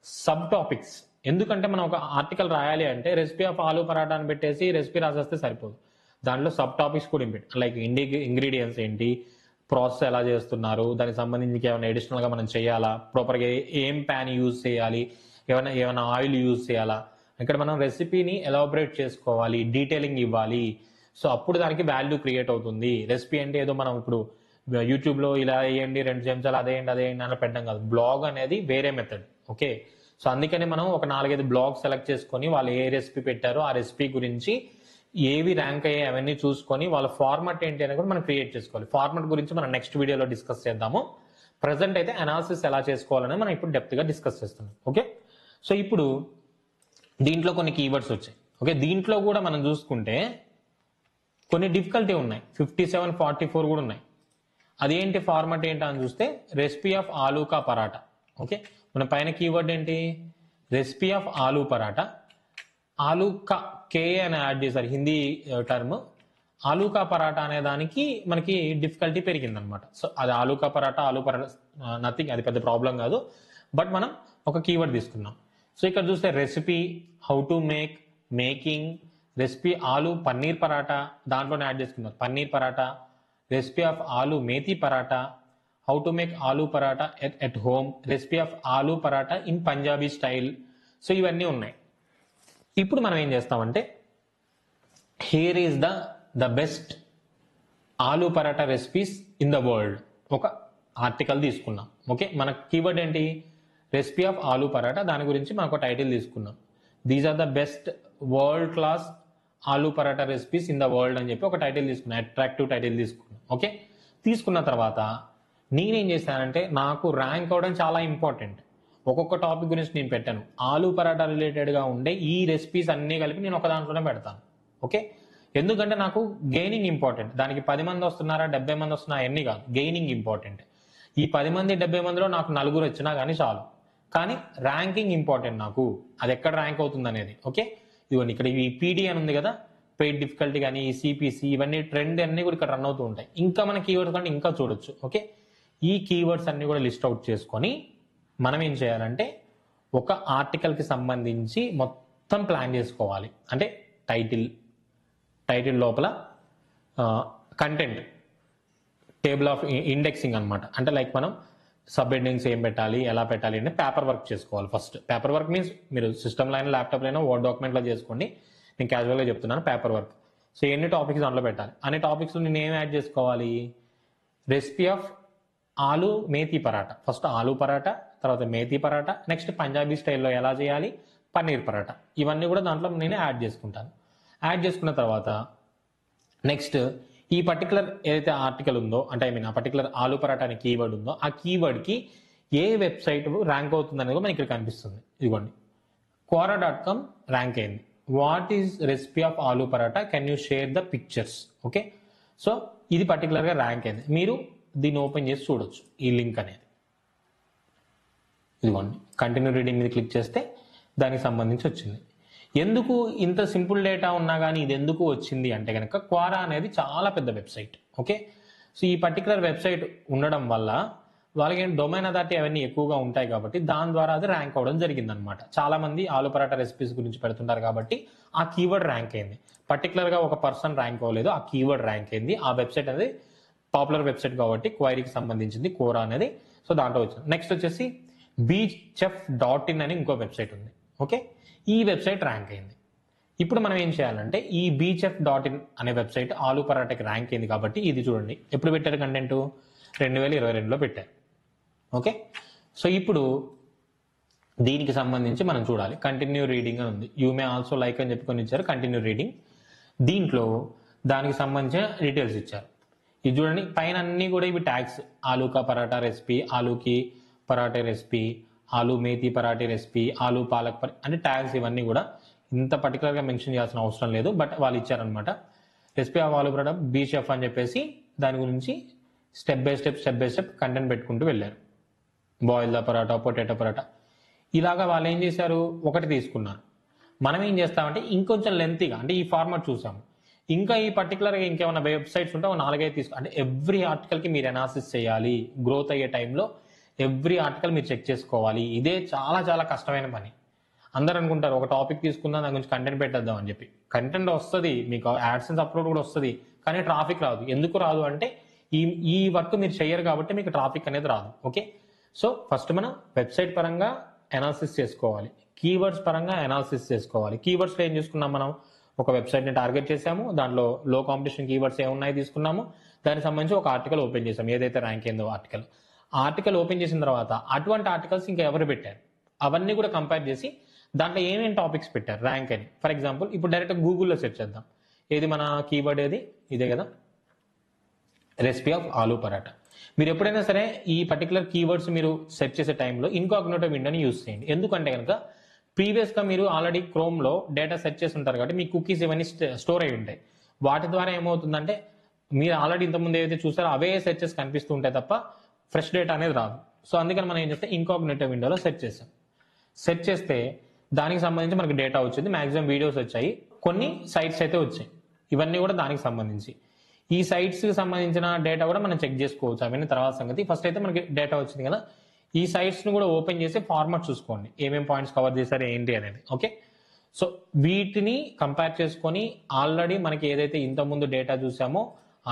సబ్ టాపిక్స్. ఎందుకంటే మనం ఒక ఆర్టికల్ రాయాలి అంటే రెసిపీ ఆఫ్ ఆలూ పరాటా అని పెట్టేసి రెసిపీ రాసేస్తే సరిపోదు. దాంట్లో సబ్ టాపిక్స్ కూడా లైక్ ఇంగ్రీడియంట్స్ ఏంటి, ప్రాసెస్ ఎలా చేస్తున్నారు, దానికి సంబంధించి ఏమైనా అడిషనల్గా మనం చేయాలా, ప్రాపర్గా ఏం ప్యాన్ యూజ్ చేయాలి, ఏమైనా ఆయిల్ యూజ్ చేయాలా, ఇక్కడ మనం రెసిపీని ఎలాబరేట్ చేసుకోవాలి, డీటెయిలింగ్ ఇవ్వాలి. సో అప్పుడు దానికి వాల్యూ క్రియేట్ అవుతుంది. రెసిపీ అంటే ఏదో మనం ఇప్పుడు యూట్యూబ్లో ఇలా వేయండి 2 చెంచాలు అదేయండి అని పెట్టడం కాదు. బ్లాగ్ అనేది వేరే మెథడ్. ఓకే, సో అందుకని మనం ఒక 4-5 బ్లాగ్ సెలెక్ట్ చేసుకొని వాళ్ళు ఏ రెసిపీ పెట్టారో ఆ రెసిపీ గురించి ఏవి ర్యాంక్ అయ్యాయి అవన్నీ చూసుకొని వాళ్ళ ఫార్మాట్ ఏంటి అని కూడా మనం క్రియేట్ చేసుకోవాలి. ఫార్మాట్ గురించి మనం నెక్స్ట్ వీడియోలో డిస్కస్ చేద్దాము. ప్రజెంట్ అయితే అనాలిసిస్ ఎలా చేసుకోవాలని మనం ఇప్పుడు డెప్త్గా డిస్కస్ చేస్తున్నాం. ఓకే, సో ఇప్పుడు దీంట్లో కొన్ని కీవర్డ్స్ వచ్చాయి. ఓకే, దీంట్లో కూడా మనం చూసుకుంటే కొన్ని డిఫికల్టీ ఉన్నాయి. 57, 44 కూడా ఉన్నాయి. అదేంటి ఫార్మాట్ ఏంటా అని చూస్తే రెసిపీ ఆఫ్ ఆలూ కా పరాటా. ఓకే, మన పైన కీవర్డ్ ఏంటి, రెసిపీ ఆఫ్ ఆలూ పరాటా. ఆలూ కా కే అని యాడ్ చేశారు, హిందీ టర్మ్. ఆలూ కా పరాటా అనే దానికి మనకి డిఫికల్టీ పెరిగింది అనమాట. సో అది ఆలూ కా పరాటా, నథింగ్, అది పెద్ద ప్రాబ్లం కాదు. బట్ మనం ఒక కీవర్డ్ తీసుకున్నాం. సో ఇక్కడ చూస్తే recipe, how to making, recipe aloo paneer paratha దాంట్లోనే యాడ్ చేసుకున్నారు, paneer paratha. Recipe of aloo methi paratha, how to make aloo paratha at home, recipe of aloo paratha in Punjabi style. So ఇవన్నీ ఉన్నాయి. ఇప్పుడు మనం ఏం చేస్తామంటే here is the best aloo paratha recipes in the world. ఒక ఆర్టికల్ తీసుకున్నాం. ఓకే, మన కీవర్డ్ ఏంటి, రెసిపీ ఆఫ్ ఆలూ పరాటా. దాని గురించి మనకు టైటిల్ తీసుకున్నాం. These are the best world class aloo paratha recipes in the world అని చెప్పి ఒక టైటిల్ తీసుకున్నాం, అట్రాక్టివ్ టైటిల్ తీసుకున్నాం. ఓకే, తీసుకున్న తర్వాత నేనేం చేశానంటే నాకు ర్యాంక్ అవడం చాలా ఇంపార్టెంట్. ఒక్కొక్క టాపిక్ గురించి నేను పెట్టాను. ఆలూ పరాటా రిలేటెడ్గా ఉండే ఈ రెసిపీస్ అన్నీ కలిపి నేను ఒక దాంట్లోనే పెడతాను. ఓకే, ఎందుకంటే నాకు గెయినింగ్ ఇంపార్టెంట్. దానికి 10 మంది వస్తున్నారా 70 మంది వస్తున్నారా ఎన్ని కాదు, గెయినింగ్ ఇంపార్టెంట్. ఈ 10 మంది 70 మందిలో నాకు 4 వచ్చినా కానీ చాలు. కానీ ర్యాంకింగ్ ఇంపార్టెంట్ నాకు, అది ఎక్కడ ర్యాంక్ అవుతుంది అనేది. ఓకే, ఇదిగోండి ఇక్కడ ఈ PD అని ఉంది కదా, పెయిడ్ డిఫికల్టీ కానీ ఈ CPC ఇవన్నీ ట్రెండ్ అన్నీ కూడా ఇక్కడ రన్ అవుతూ ఉంటాయి. ఇంకా మన కీవర్డ్స్ కంటే ఇంకా చూడొచ్చు. ఓకే, ఈ కీవర్డ్స్ అన్ని కూడా లిస్ట్ అవుట్ చేసుకొని మనం ఏం చేయాలంటే ఒక ఆర్టికల్కి సంబంధించి మొత్తం ప్లాన్ చేసుకోవాలి. అంటే టైటిల్ లోపల కంటెంట్, టేబుల్ ఆఫ్ ఇండెక్సింగ్ అనమాట. అంటే లైక్ మనం సబ్ హెడ్డింగ్స్ ఏం పెట్టాలి, ఎలా పెట్టాలి అంటే పేపర్ వర్క్ చేసుకోవాలి. ఫస్ట్ పేపర్ వర్క్ మీన్స్ మీరు సిస్టమ్లో అయినా ల్యాప్టాప్లో అయినా వర్డ్ డాక్యుమెంట్లో చేసుకోండి. నేను క్యాజువల్గా చెప్తున్నాను పేపర్ వర్క్. సో ఎన్ని టాపిక్స్ దాంట్లో పెట్టాలి అనే టాపిక్స్లో నేను ఏం యాడ్ చేసుకోవాలి, recipe of aloo methi paratha. First aloo paratha, తర్వాత మేథీ పరాటా, నెక్స్ట్ పంజాబీ స్టైల్లో ఎలా చేయాలి, పన్నీర్ పరాటా. ఇవన్నీ కూడా దాంట్లో నేను యాడ్ చేసుకుంటాను. యాడ్ చేసుకున్న తర్వాత నెక్స్ట్ ఈ పర్టికులర్ ఏదైతే ఆర్టికల్ ఉందో, అంటే ఆ పర్టికులర్ ఆలూ పరాటా అనే కీవర్డ్ ఉందో ఆ కీవర్డ్కి ఏ వెబ్సైట్ ర్యాంక్ అవుతుంది అనేది మనకి ఇక్కడ కనిపిస్తుంది. ఇదిగోండి, quora.com ర్యాంక్ అయింది. What is recipe of aloo paratha, can you share the pictures. Okay, so ఇది పర్టికులర్గా ర్యాంక్ అయింది. మీరు దీన్ని ఓపెన్ చేసి చూడొచ్చు ఈ లింక్ అనేది. ఇదిగోండి, కంటిన్యూ రీడింగ్ మీద క్లిక్ చేస్తే దానికి సంబంధించి వచ్చింది. ఎందుకు ఇంత సింపుల్ డేటా ఉన్నా కానీ ఇది ఎందుకు వచ్చింది అంటే కనుక క్వారా అనేది చాలా పెద్ద వెబ్సైట్. ఓకే, సో ఈ పర్టికులర్ వెబ్సైట్ ఉండడం వల్ల వాళ్ళకి డొమైన్ అథారిటీ అవన్నీ ఎక్కువగా ఉంటాయి కాబట్టి దాని ద్వారా అది ర్యాంక్ అవ్వడం జరిగిందనమాట. చాలా మంది ఆలూ పరాటా రెసిపీస్ గురించి పెడుతుంటారు కాబట్టి ఆ కీవర్డ్ ర్యాంక్ అయింది. పర్టికులర్గా ఒక పర్సన్ ర్యాంక్ అవ్వలేదు, ఆ కీవర్డ్ ర్యాంక్ అయింది. ఆ వెబ్సైట్ అనేది పాపులర్ వెబ్సైట్ కాబట్టి క్వైరీకి సంబంధించింది కోరా అనేది. సో దాంట్లో వచ్చింది. నెక్స్ట్ వచ్చేసి beechef.in అని ఇంకో వెబ్సైట్ ఉంది. ఓకే, ఈ వెబ్సైట్ ర్యాంక్ అయింది. ఇప్పుడు మనం ఏం చేయాలంటే ఈ beechef.in అనే వెబ్సైట్ ఆలూ పరాటాకి ర్యాంక్ అయింది కాబట్టి ఇది చూడండి ఎప్పుడు పెట్టారు, కంటెంట్ 2022లో పెట్టారు. ఓకే, సో ఇప్పుడు దీనికి సంబంధించి మనం చూడాలి. కంటిన్యూ రీడింగ్ అని ఉంది, యూ మే ఆల్సో లైక్ అని చెప్పుకొని ఇచ్చారు. కంటిన్యూ రీడింగ్ దీంట్లో దానికి సంబంధించిన డీటెయిల్స్ ఇచ్చారు. ఇది చూడండి, పైన అన్ని కూడా ఇవి ట్యాగ్స్. ఆలూ కా పరాటా రెసిపీ, ఆలూకి పరాటే రెసిపీ, ఆలూ మేథీ పరాటే రెసిపీ, ఆలూ పాలక్ అంటే ట్యాగ్స్. ఇవన్నీ కూడా ఇంత పర్టికులర్గా మెన్షన్ చేయాల్సిన అవసరం లేదు, బట్ వాళ్ళు ఇచ్చారనమాట. Recipe of aloo paratha beechef అని చెప్పేసి దాని గురించి స్టెప్ బై స్టెప్ కంటెంట్ పెట్టుకుంటూ వెళ్ళారు. Boil the paratha, potato paratha, ఇలాగా వాళ్ళు ఏం చేశారు, ఒకటి తీసుకున్నారు. మనం ఏం చేస్తామంటే ఇంకొంచెం లెంతీగా, అంటే ఈ ఫార్మాట్ చూసాము, ఇంకా ఈ పర్టికులర్గా ఇంకేమైనా వెబ్సైట్స్ ఉంటే ఒక 4-5 అంటే ఎవ్రీ ఆర్టికల్కి మీరు అనాలిసిస్ చేయాలి. గ్రోత్ అయ్యే టైంలో ఎవ్రీ ఆర్టికల్ మీరు చెక్ చేసుకోవాలి. ఇదే చాలా చాలా కష్టమైన పని. అందరూ అనుకుంటారు ఒక టాపిక్ తీసుకుందాం, దాని గురించి కంటెంట్ పెట్టేద్దాం అని చెప్పి. కంటెంట్ వస్తుంది, మీకు యాడ్సెన్స్ అప్లోడ్ కూడా వస్తుంది, కానీ ట్రాఫిక్ రాదు. ఎందుకు రాదు అంటే ఈ వర్క్ మీరు చేయరు కాబట్టి మీకు ట్రాఫిక్ అనేది రాదు. ఓకే, సో ఫస్ట్ మనం వెబ్సైట్ పరంగా అనాలిసిస్ చేసుకోవాలి, కీవర్డ్స్ పరంగా అనాలిసిస్ చేసుకోవాలి. కీవర్డ్స్లో ఏం చేసుకున్నాం, మనం ఒక వెబ్సైట్ని టార్గెట్ చేసాము, దాంట్లో లో కాంపిటీషన్ కీవర్డ్స్ ఏమున్నాయి తీసుకున్నాము, దానికి సంబంధించి ఒక ఆర్టికల్ ఓపెన్ చేసాము, ఏదైతే ర్యాంక్ అయిందో ఆర్టికల్ ఓపెన్ చేసిన తర్వాత అటువంటి ఆర్టికల్స్ ఇంకా ఎవరు పెట్టారు అవన్నీ కూడా కంపేర్ చేసి దాంట్లో ఏమేమి టాపిక్స్ పెట్టారు ర్యాంక్ అని. ఫర్ ఎగ్జాంపుల్ ఇప్పుడు డైరెక్ట్ గూగుల్లో సెర్చ్ చేద్దాం. ఏది మన కీవర్డ్, ఏది ఇదే కదా, రెసిపీ ఆఫ్ ఆలూ పరాటా. మీరు ఎప్పుడైనా సరే ఈ పర్టికులర్ కీవర్డ్స్ మీరు సెర్చ్ చేసే టైంలో ఇన్కాగ్నిటో విండోని యూజ్ చేయండి. ఎందుకంటే కనుక ప్రీవియస్గా మీరు ఆల్రెడీ క్రోమ్లో డేటా సెర్చ్ చేసి ఉంటారు కాబట్టి మీ కుకీస్ ఇవన్నీ స్టోర్ అయి ఉంటాయి. వాటి ద్వారా ఏమవుతుందంటే మీరు ఆల్రెడీ ఇంతకుముందు ఏదైతే చూసారో అవే సెర్చెస్ కనిపిస్తూ ఉంటాయి తప్ప ఫ్రెష్ డేటా అనేది రాదు. సో అందుకని మనం ఏం చేస్తే ఇన్కాగ్నిటో విండోలో సెర్చ్ చేస్తాం. సెర్చ్ చేస్తే దానికి సంబంధించి మనకి డేటా వచ్చింది, మాక్సిమం వీడియోస్ వచ్చాయి, కొన్ని సైట్స్ అయితే వచ్చాయి. ఇవన్నీ కూడా దానికి సంబంధించి. ఈ సైట్స్కి సంబంధించిన డేటా కూడా మనం చెక్ చేసుకోవచ్చు, అవన్నీ తర్వాత సంగతి. ఫస్ట్ అయితే మనకి డేటా వచ్చింది కదా, ఈ సైట్స్ను కూడా ఓపెన్ చేసి ఫార్మాట్ చూసుకోండి, ఏమేమి పాయింట్స్ కవర్ చేశారు ఏంటి అనేది. ఓకే, సో వీటిని కంపేర్ చేసుకొని ఆల్రెడీ మనకి ఏదైతే ఇంతకుముందు డేటా చూసామో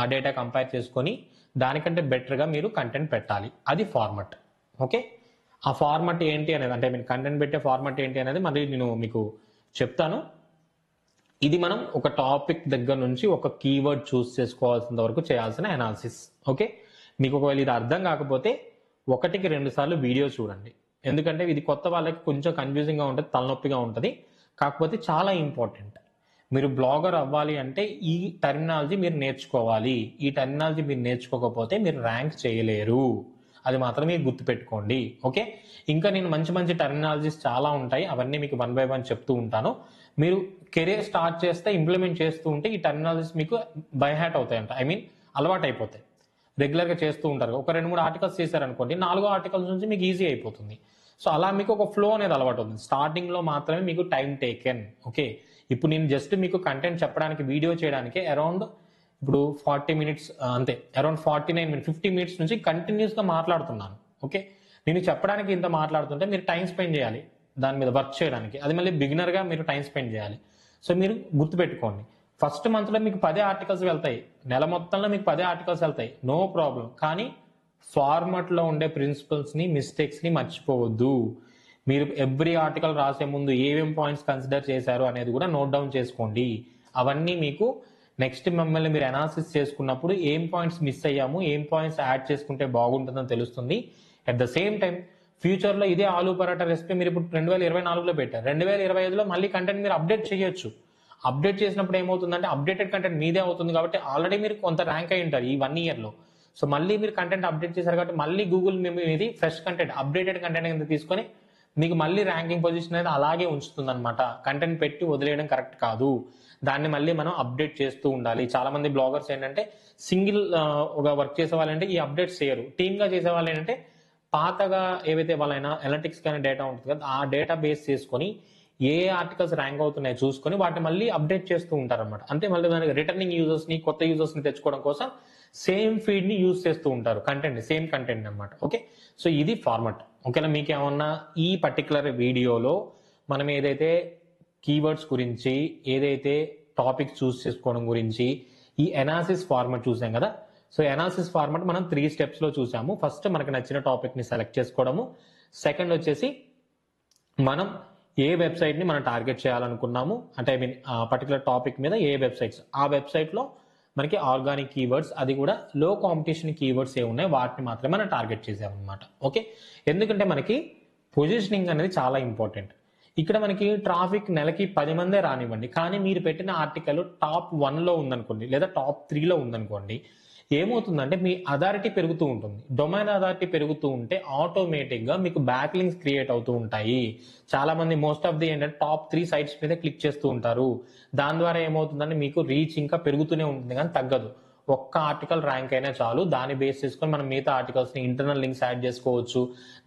ఆ డేటా కంపేర్ చేసుకొని దానికంటే బెటర్గా మీరు కంటెంట్ పెట్టాలి. అది ఫార్మాట్. ఓకే, ఆ ఫార్మాట్ ఏంటి అనేది, అంటే మీరు కంటెంట్ పెట్టే ఫార్మాట్ ఏంటి అనేది మళ్ళీ నేను మీకు చెప్తాను. ఇది మనం ఒక టాపిక్ దగ్గర నుంచి ఒక కీవర్డ్ చూస్ చేసుకోవాల్సినంత వరకు చేయాల్సిన అనాలిసిస్. ఓకే, మీకు ఒకవేళ ఇది అర్థం కాకపోతే 1-2 సార్లు వీడియో చూడండి. ఎందుకంటే ఇది కొత్త వాళ్ళకి కొంచెం కన్ఫ్యూజింగ్గా ఉంటుంది, తలనొప్పిగా ఉంటుంది. కాకపోతే చాలా ఇంపార్టెంట్. మీరు బ్లాగర్ అవ్వాలి అంటే ఈ టెర్మినాలజీ మీరు నేర్చుకోవాలి. ఈ టెర్మినాలజీ మీరు నేర్చుకోకపోతే మీరు ర్యాంక్ చేయలేరు, అది మాత్రం మీరు గుర్తుపెట్టుకోండి. ఓకే, ఇంకా నేను మంచి టెర్మినాలజీస్ చాలా ఉంటాయి, అవన్నీ మీకు 1 by 1 చెప్తూ ఉంటాను. మీరు కెరీర్ స్టార్ట్ చేస్తే ఇంప్లిమెంట్ చేస్తూ ఉంటే ఈ టెర్మినాలజీస్ మీకు బై హ్యాట్ అవుతాయంట, ఐ మీన్ అలవాటు అయిపోతాయి. రెగ్యులర్గా చేస్తూ ఉంటారు. ఒక 2-3 ఆర్టికల్స్ చేశారనుకోండి, 4వ ఆర్టికల్స్ నుంచి మీకు ఈజీ అయిపోతుంది. సో అలా మీకు ఒక ఫ్లో అనేది అలవాటు అవుతుంది. స్టార్టింగ్లో మాత్రమే మీకు టైం టేకెన్. ఓకే, ఇప్పుడు నేను జస్ట్ మీకు కంటెంట్ చెప్పడానికి, వీడియో చేయడానికి అరౌండ్ ఇప్పుడు 40 minutes అంతే, అరౌండ్ 49 minutes 50 minutes నుంచి కంటిన్యూస్గా మాట్లాడుతున్నాను. ఓకే, నేను చెప్పడానికి ఇంత మాట్లాడుతుంటే మీరు టైం స్పెండ్ చేయాలి దాని మీద వర్క్ చేయడానికి. అది మళ్ళీ బిగినర్గా మీరు టైం స్పెండ్ చేయాలి. సో మీరు గుర్తుపెట్టుకోండి, ఫస్ట్ మంత్లో మీకు 10 ఆర్టికల్స్ వెళ్తాయి, నెల మొత్తంలో మీకు 10 ఆర్టికల్స్ వెళ్తాయి, నో ప్రాబ్లం. కానీ ఫార్మాట్లో ఉండే ప్రిన్సిపల్స్ని, మిస్టేక్స్ని మర్చిపోవద్దు. మీరు ఎవ్రీ ఆర్టికల్ రాసే ముందు ఏమేం పాయింట్స్ కన్సిడర్ చేశారు అనేది కూడా నోట్ డౌన్ చేసుకోండి. అవన్నీ మీకు నెక్స్ట్ మిమ్మల్ని మీరు అనాలిసిస్ చేసుకున్నప్పుడు ఏం పాయింట్స్ మిస్ అయ్యాము, ఏం పాయింట్స్ యాడ్ చేసుకుంటే బాగుంటుందని తెలుస్తుంది. అట్ ద సేమ్ టైం ఫ్యూచర్లో ఇదే ఆలూ పరాటా రెసిపీ మీరు ఇప్పుడు 2024లో పెట్టారు, 2025లో మళ్ళీ కంటెంట్ మీరు అప్డేట్ చేయొచ్చు. అప్డేట్ చేసినప్పుడు ఏమవుతుందంటే అప్డేటెడ్ కంటెంట్ మీదే అవుతుంది కాబట్టి ఆల్రెడీ మీరు కొంత ర్యాంక్ అయి ఉంటారు ఈ 1 yearలో. సో మళ్ళీ మీరు కంటెంట్ అప్డేట్ చేశారు కాబట్టి మళ్ళీ గూగుల్ ఇది ఫ్రెష్ కంటెంట్, అప్డేటెడ్ కంటెంట్ కింద తీసుకొని మీకు మళ్ళీ ర్యాంకింగ్ పొజిషన్ అనేది అలాగే ఉంచుతుంది అనమాట. కంటెంట్ పెట్టి వదిలేయడం కరెక్ట్ కాదు, దాన్ని మళ్ళీ మనం అప్డేట్ చేస్తూ ఉండాలి. చాలా మంది బ్లాగర్స్ ఏంటంటే సింగిల్ ఒక వర్క్ చేసే వాళ్ళంటే ఈ అప్డేట్స్ చేయరు. టీమ్గా చేసే వాళ్ళు ఏంటంటే పాతగా ఏవైతే వాళ్ళైనా అనలిటిక్స్ కానీ డేటా ఉంటుంది కదా, ఆ డేటా బేస్ చేసుకొని ఏ ఆర్టికల్స్ ర్యాంక్ అవుతున్నాయో చూసుకొని వాటిని మళ్ళీ అప్డేట్ చేస్తూ ఉంటారన్నమాట. అంతే, మళ్ళీ దానికి రిటర్నింగ్ యూజర్స్ని, కొత్త యూజర్స్ని తెచ్చుకోవడం కోసం సేమ్ ఫీడ్ని యూజ్ చేస్తూ ఉంటారు, కంటెంట్ సేమ్ కంటెంట్ అనమాట. ఓకే, సో ఇది ఫార్మాట్. ఓకేనా, మీకు ఏమన్నా ఈ పర్టికులర్ వీడియోలో మనం ఏదైతే కీవర్డ్స్ గురించి, ఏదైతే టాపిక్స్ చూస్ చేసుకోవడం గురించి, ఈ అనాలిసిస్ ఫార్మాట్ చూసాం కదా. సో అనాలిసిస్ ఫార్మాట్ మనం 3 స్టెప్స్లో చూసాము. ఫస్ట్ మనకు నచ్చిన టాపిక్ని సెలెక్ట్ చేసుకోవడము, సెకండ్ వచ్చేసి మనం ఏ వెబ్సైట్ని మనం టార్గెట్ చేయాలనుకున్నాము, అంటే ఐ మీన్ పర్టికులర్ టాపిక్ మీద ఏ వెబ్సైట్స్, ఆ వెబ్సైట్లో మనకి ఆర్గానిక్ కీవర్డ్స్, అది కూడా లో కాంపిటీషన్ కీవర్డ్స్ ఏ ఉన్నాయి వాటిని మాత్రమే మనం టార్గెట్ చేసామన్నమాట. ఓకే, ఎందుకంటే మనకి పొజిషనింగ్ అనేది చాలా ఇంపార్టెంట్. ఇక్కడ మనకి ట్రాఫిక్ నెలకి 10 మందే రానివ్వండి, కానీ మీరు పెట్టిన ఆర్టికల్ టాప్ 1లో ఉందనుకోండి, లేదా టాప్ 3లో ఉందనుకోండి, ఏమవుతుందంటే మీ అథారిటీ పెరుగుతూ ఉంటుంది. డొమైన్ అథారిటీ పెరుగుతూ ఉంటే ఆటోమేటిక్గా మీకు బ్యాక్ లింక్స్ క్రియేట్ అవుతూ ఉంటాయి. చాలా మంది మోస్ట్ ఆఫ్ ది ఏంటంటే టాప్ 3 సైట్స్ మీద క్లిక్ చేస్తూ ఉంటారు. దాని ద్వారా ఏమవుతుందంటే మీకు రీచ్ ఇంకా పెరుగుతూనే ఉంటుంది కానీ తగ్గదు. ఒక్క ఆర్టికల్ ర్యాంక్ అయినా చాలు. దాన్ని బేస్ చేసుకొని మనం మిగతా ఆర్టికల్స్ని ఇంటర్నల్ లింక్స్ యాడ్ చేసుకోవచ్చు.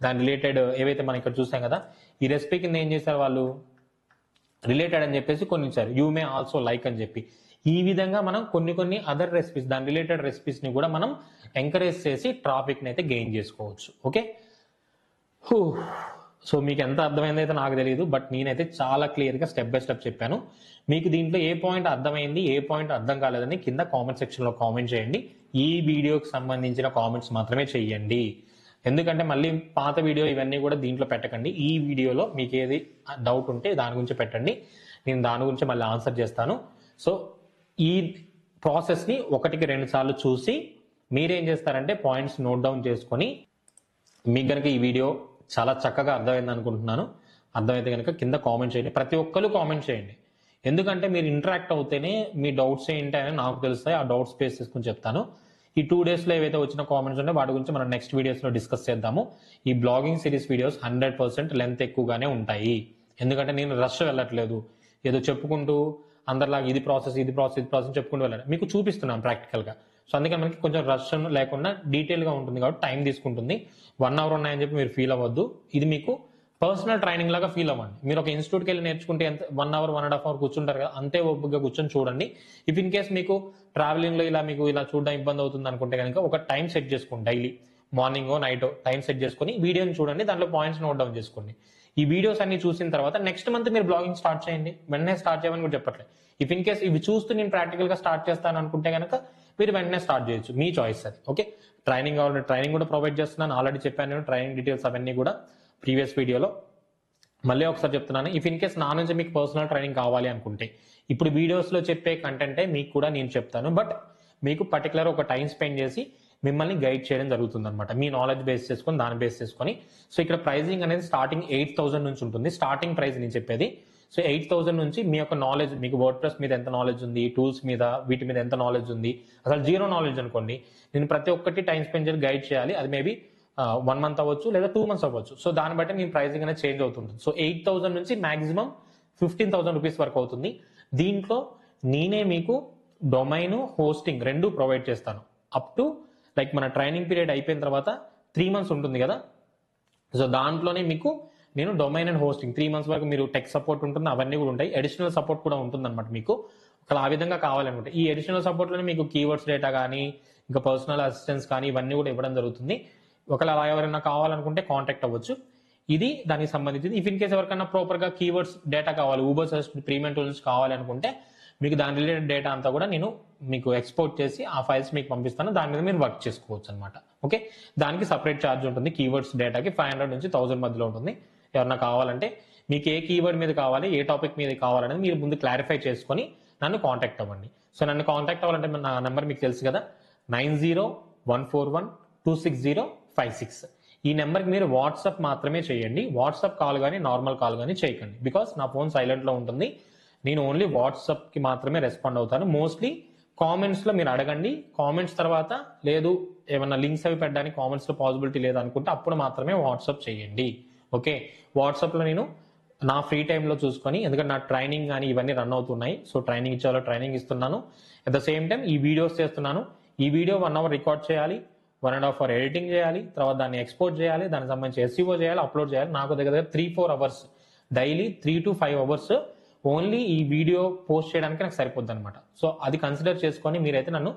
దాని రిలేటెడ్ ఏవైతే మనం ఇక్కడ చూసాం కదా, ఈ రెసిపీ కింద ఏం చేశారు వాళ్ళు, రిలేటెడ్ అని చెప్పేసి కొన్ని ఇచ్చారు, యూ మే ఆల్సో లైక్ అని చెప్పి. ఈ విధంగా మనం కొన్ని అదర్ రెసిపీస్, దాని రిలేటెడ్ రెసిపీస్ ని కూడా మనం ఎంకరేజ్ చేసి ట్రాఫిక్ ని అయితే గెయిన్ చేసుకోవచ్చు. ఓకే, సో మీకు ఎంత అర్థమైంది అయితే నాకు తెలియదు, బట్ నేనైతే చాలా క్లియర్గా స్టెప్ బై స్టెప్ చెప్పాను. మీకు దీంట్లో ఏ పాయింట్ అర్థమైంది, ఏ పాయింట్ అర్థం కాలేదని కింద కామెంట్ సెక్షన్లో కామెంట్ చేయండి. ఈ వీడియోకి సంబంధించిన కామెంట్స్ మాత్రమే చేయండి, ఎందుకంటే మళ్ళీ పాత వీడియో ఇవన్నీ కూడా దీంట్లో పెట్టకండి. ఈ వీడియోలో మీకు ఏది డౌట్ ఉంటే దాని గురించి పెట్టండి, నేను దాని గురించి మళ్ళీ ఆన్సర్ చేస్తాను. సో ఈ ప్రాసెస్ని 1-2 సార్లు చూసి మీరేం చేస్తారంటే పాయింట్స్ నోట్ డౌన్ చేసుకొని, మీకు కనుక ఈ వీడియో చాలా చక్కగా అర్థమైంది అనుకుంటున్నాను, అర్థమైతే కనుక కింద కామెంట్ చేయండి. ప్రతి ఒక్కరు కామెంట్ చేయండి, ఎందుకంటే మీరు ఇంటరాక్ట్ అవుతేనే మీ డౌట్స్ ఏంటి అని నాకు తెలుస్తాయి. ఆ డౌట్స్ బేస్ చేసుకుని చెప్తాను. ఈ 2 డేస్లో ఏవైతే వచ్చిన కామెంట్స్ ఉంటే వాటి గురించి మనం నెక్స్ట్ వీడియోస్లో డిస్కస్ చేద్దాము. ఈ బ్లాగింగ్ సిరీస్ వీడియోస్ 100% లెంత్ ఎక్కువగానే ఉంటాయి, ఎందుకంటే నేను రష్ వెళ్ళట్లేదు, ఏదో చెప్పుకుంటూ అందరిలాగా ఇది ప్రాసెస్ చెప్పుకుంటూ వెళ్ళాలి, మీకు చూపిస్తున్నాను ప్రాక్టికల్గా. సో అందుకని మనకి కొంచెం రష్ లేకుండా డీటెయిల్గా ఉంటుంది కాబట్టి టైం తీసుకుంటుంది. 1 అవర్ ఉన్నాయని చెప్పి మీరు ఫీల్ అవ్వద్దు, ఇది మీకు పర్సనల్ ట్రైనింగ్ లాగా ఫీల్ అవ్వండి. మీరు ఒక ఇన్స్టిట్యూట్కి వెళ్ళి నేర్చుకుంటే ఎంత 1 అవర్ 1.5 అవర్ కూర్చుంటారు కదా, అంతే ఓపికగా కూర్చొని చూడండి. ఇఫ్ ఇన్ కేస్ మీకు ట్రావెలింగ్లో మీకు ఇలా చూడడం ఇబ్బంది అవుతుంది అనుకుంటే కనుక ఒక టైం సెట్ చేసుకోండి, డైలీ మార్నింగో నైటో టైం సెట్ చేసుకొని వీడియోని చూడండి, దాంట్లో పాయింట్స్ నోట్ డౌన్ చేసుకోండి. ఈ వీడియోస్ అన్ని చూసిన తర్వాత నెక్స్ట్ మంత్ మీరు బ్లాగింగ్ స్టార్ట్ చేయండి, వెంటనే స్టార్ట్ చేయమని కూడా చెప్పట్లేదు. ఇఫ్ ఇన్ కేస్ ఇవి చూస్తూ నేను ప్రాక్టికల్గా స్టార్ట్ చేస్తాను అనుకుంటే కనుక మీరు వెంటనే స్టార్ట్ చేయొచ్చు, మీ చాయిస్ అది. ఓకే, ట్రైనింగ్ కావాలంటే ట్రైనింగ్ కూడా ప్రొవైడ్ చేస్తున్నాను, ఆల్రెడీ చెప్పాను నేను ట్రైనింగ్ డీటెయిల్స్ అవన్నీ కూడా ప్రీవియస్ వీడియోలో. మళ్ళీ ఒకసారి చెప్తున్నాను, ఇఫ్ ఇన్ కేస్ నా నుంచి మీకు పర్సనల్ ట్రైనింగ్ కావాలి అనుకుంటే ఇప్పుడు వీడియోస్లో చెప్పే కంటెంటే మీకు కూడా నేను చెప్తాను, బట్ మీకు పర్టికులర్ ఒక టైం స్పెండ్ చేసి మిమ్మల్ని గైడ్ చేయడం జరుగుతుంది అనమాట, మీ నాలెడ్జ్ బేస్ చేసుకొని దాని బేస్ చేసుకొని. సో ఇక్కడ ప్రైజింగ్ అనేది స్టార్టింగ్ 8,000 నుంచి ఉంటుంది, స్టార్టింగ్ ప్రైస్ నేను చెప్పేది. సో 8,000 నుంచి మీ యొక్క నాలెడ్జ్, మీకు వర్డ్ ప్రెస్ మీద ఎంత నాలెడ్జ్ ఉంది, టూల్స్ మీద వీటి మీద ఎంత నాలెడ్జ్ ఉంది, అసలు 0 నాలెడ్జ్ అనుకోండి, నేను ప్రతి ఒక్కటి టైం స్పెండ్ చేసి గైడ్ చేయాలి. అది మేబీ 1 మంత్ అవ్వచ్చు లేదా 2 మంత్స్ అవ్వచ్చు. సో దాన్ని బట్టి నేను ప్రైజింగ్ అనేది చేంజ్ అవుతుంటుంది. సో 8,000 నుంచి మాక్సిమం 15,000 రూపీస్ వరకు అవుతుంది. దీంట్లో నేనే మీకు డొమైన్, హోస్టింగ్ 2 ప్రొవైడ్ చేస్తాను. అప్ టు లైక్ మన ట్రైనింగ్ పీరియడ్ అయిపోయిన తర్వాత 3 మంత్స్ ఉంటుంది కదా, సో దాంట్లోనే మీకు నేను డొమైన్ అండ్ హోస్టింగ్ 3 మంత్స్ వరకు మీరు టెక్ సపోర్ట్ ఉంటుంది, అవన్నీ కూడా ఉంటాయి. అడిషనల్ సపోర్ట్ కూడా ఉంటుంది అనమాట మీకు, ఒకవేళ ఆ విధంగా కావాలనుకుంటే. ఈ అడిషనల్ సపోర్ట్లోనే మీకు కీవర్డ్స్ డేటా కానీ ఇంకా పర్సనల్ అసిస్టెన్స్ కానీ ఇవన్నీ కూడా ఇవ్వడం జరుగుతుంది. ఒకవేళ అలా ఎవరైనా కావాలనుకుంటే కాంటాక్ట్ అవ్వచ్చు, ఇది దానికి సంబంధించింది. ఇఫ్ ఇన్ కేస్ ఎవరికైనా ప్రాపర్గా కీవర్డ్స్ డేటా కావాలి, ఊబర్ సర్చ్ ప్రీమియం టూల్స్ కావాలనుకుంటే మీకు దాని రిలేటెడ్ డేటా అంతా కూడా నేను మీకు ఎక్స్పోర్ట్ చేసి ఆ ఫైల్స్ మీకు పంపిస్తాను, దాని మీద మీరు వర్క్ చేసుకోవచ్చు అనమాట. ఓకే, దానికి సపరేట్ ఛార్జ్ ఉంటుంది. కీవర్డ్స్ డేటాకి 500 నుంచి 1000 మధ్యలో ఉంటుంది. ఎవరన్నా కావాలంటే మీకు ఏ కీవర్డ్ మీద కావాలి, ఏ టాపిక్ మీద కావాలనేది మీరు ముందు క్లారిఫై చేసుకొని నన్ను కాంటాక్ట్ అవ్వండి. సో నన్ను కాంటాక్ట్ అవ్వాలంటే నా నెంబర్ మీకు తెలుసు కదా, 9014126056. ఈ నెంబర్కి మీరు వాట్సాప్ మాత్రమే చేయండి, వాట్సాప్ కాల్ కానీ నార్మల్ కాల్ కానీ చేయకండి, బికాస్ నా ఫోన్ సైలెంట్లో ఉంటుంది. నేను ఓన్లీ వాట్సాప్కి మాత్రమే రెస్పాండ్ అవుతాను. మోస్ట్లీ కామెంట్స్లో మీరు అడగండి, కామెంట్స్ తర్వాత లేదు ఏమన్నా లింక్స్ అవి పెట్టడానికి కామెంట్స్లో పాసిబిలిటీ లేదు అనుకుంటే అప్పుడు మాత్రమే వాట్సాప్ చేయండి. ఓకే, వాట్సాప్లో నేను నా ఫ్రీ టైంలో చూసుకొని, ఎందుకంటే నా ట్రైనింగ్ కానీ ఇవన్నీ రన్ అవుతున్నాయి, సో ట్రైనింగ్ ఇచ్చేవాళ్ళు ట్రైనింగ్ ఇస్తున్నాను, అట్ ద సేమ్ టైం ఈ వీడియోస్ చేస్తున్నాను. ఈ వీడియో 1 అవర్ రికార్డ్ చేయాలి, 1.5 అవర్ ఎడిటింగ్ చేయాలి, తర్వాత దాన్ని ఎక్స్పోర్ట్ చేయాలి, దానికి సంబంధించి SEO చేయాలి, అప్లోడ్ చేయాలి. నాకు దగ్గర 3-4 hours daily, 3 to 5 hours only ఈ వీడియో పోస్ట్ చేయడానికి నాకు సరిపోద్ది అనమాట. సో అది కన్సిడర్ చేసుకొని మీరైతే నన్ను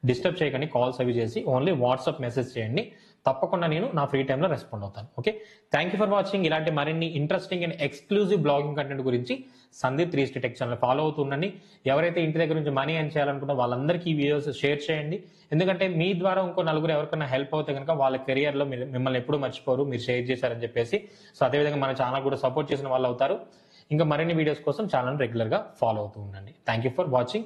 డిస్టర్బ్ చేయకండి, కాల్స్ అవి చేసి ఓన్లీ వాట్సాప్ మెసేజ్ చేయండి, తప్పకుండా నేను నా ఫ్రీ టైంలో రెస్పాండ్ అవుతాను. Okay, thank you for watching. ఇలాంటి మరిన్ని interesting and exclusive blogging content గురించి Sandeep 3 Street Tech channel follow అవుతూ ఉండండి. ఎవరైతే ఇంటి దగ్గర నుంచి మనీ ఎర్న్ చేయాలనుకుంటే వాళ్ళందరికీ ఈ వీడియోస్ షేర్ చేయండి, ఎందుకంటే మీ ద్వారా ఇంకో నలుగురు ఎవరికైనా హెల్ప్ అవుతే కనుక వాళ్ళ కెరియర్లో మిమ్మల్ని ఎప్పుడూ మర్చిపోరు, మీరు షేర్ చేశారని చెప్పేసి. సో అదేవిధంగా మన ఛానల్ కూడా సపోర్ట్ చేసిన వాళ్ళు అవుతారు. ఇంకా మరిన్ని వీడియోస్ కోసం ఛానల్ రెగ్యులర్గా ఫాలో అవుతూ ఉండండి. Thank you for watching.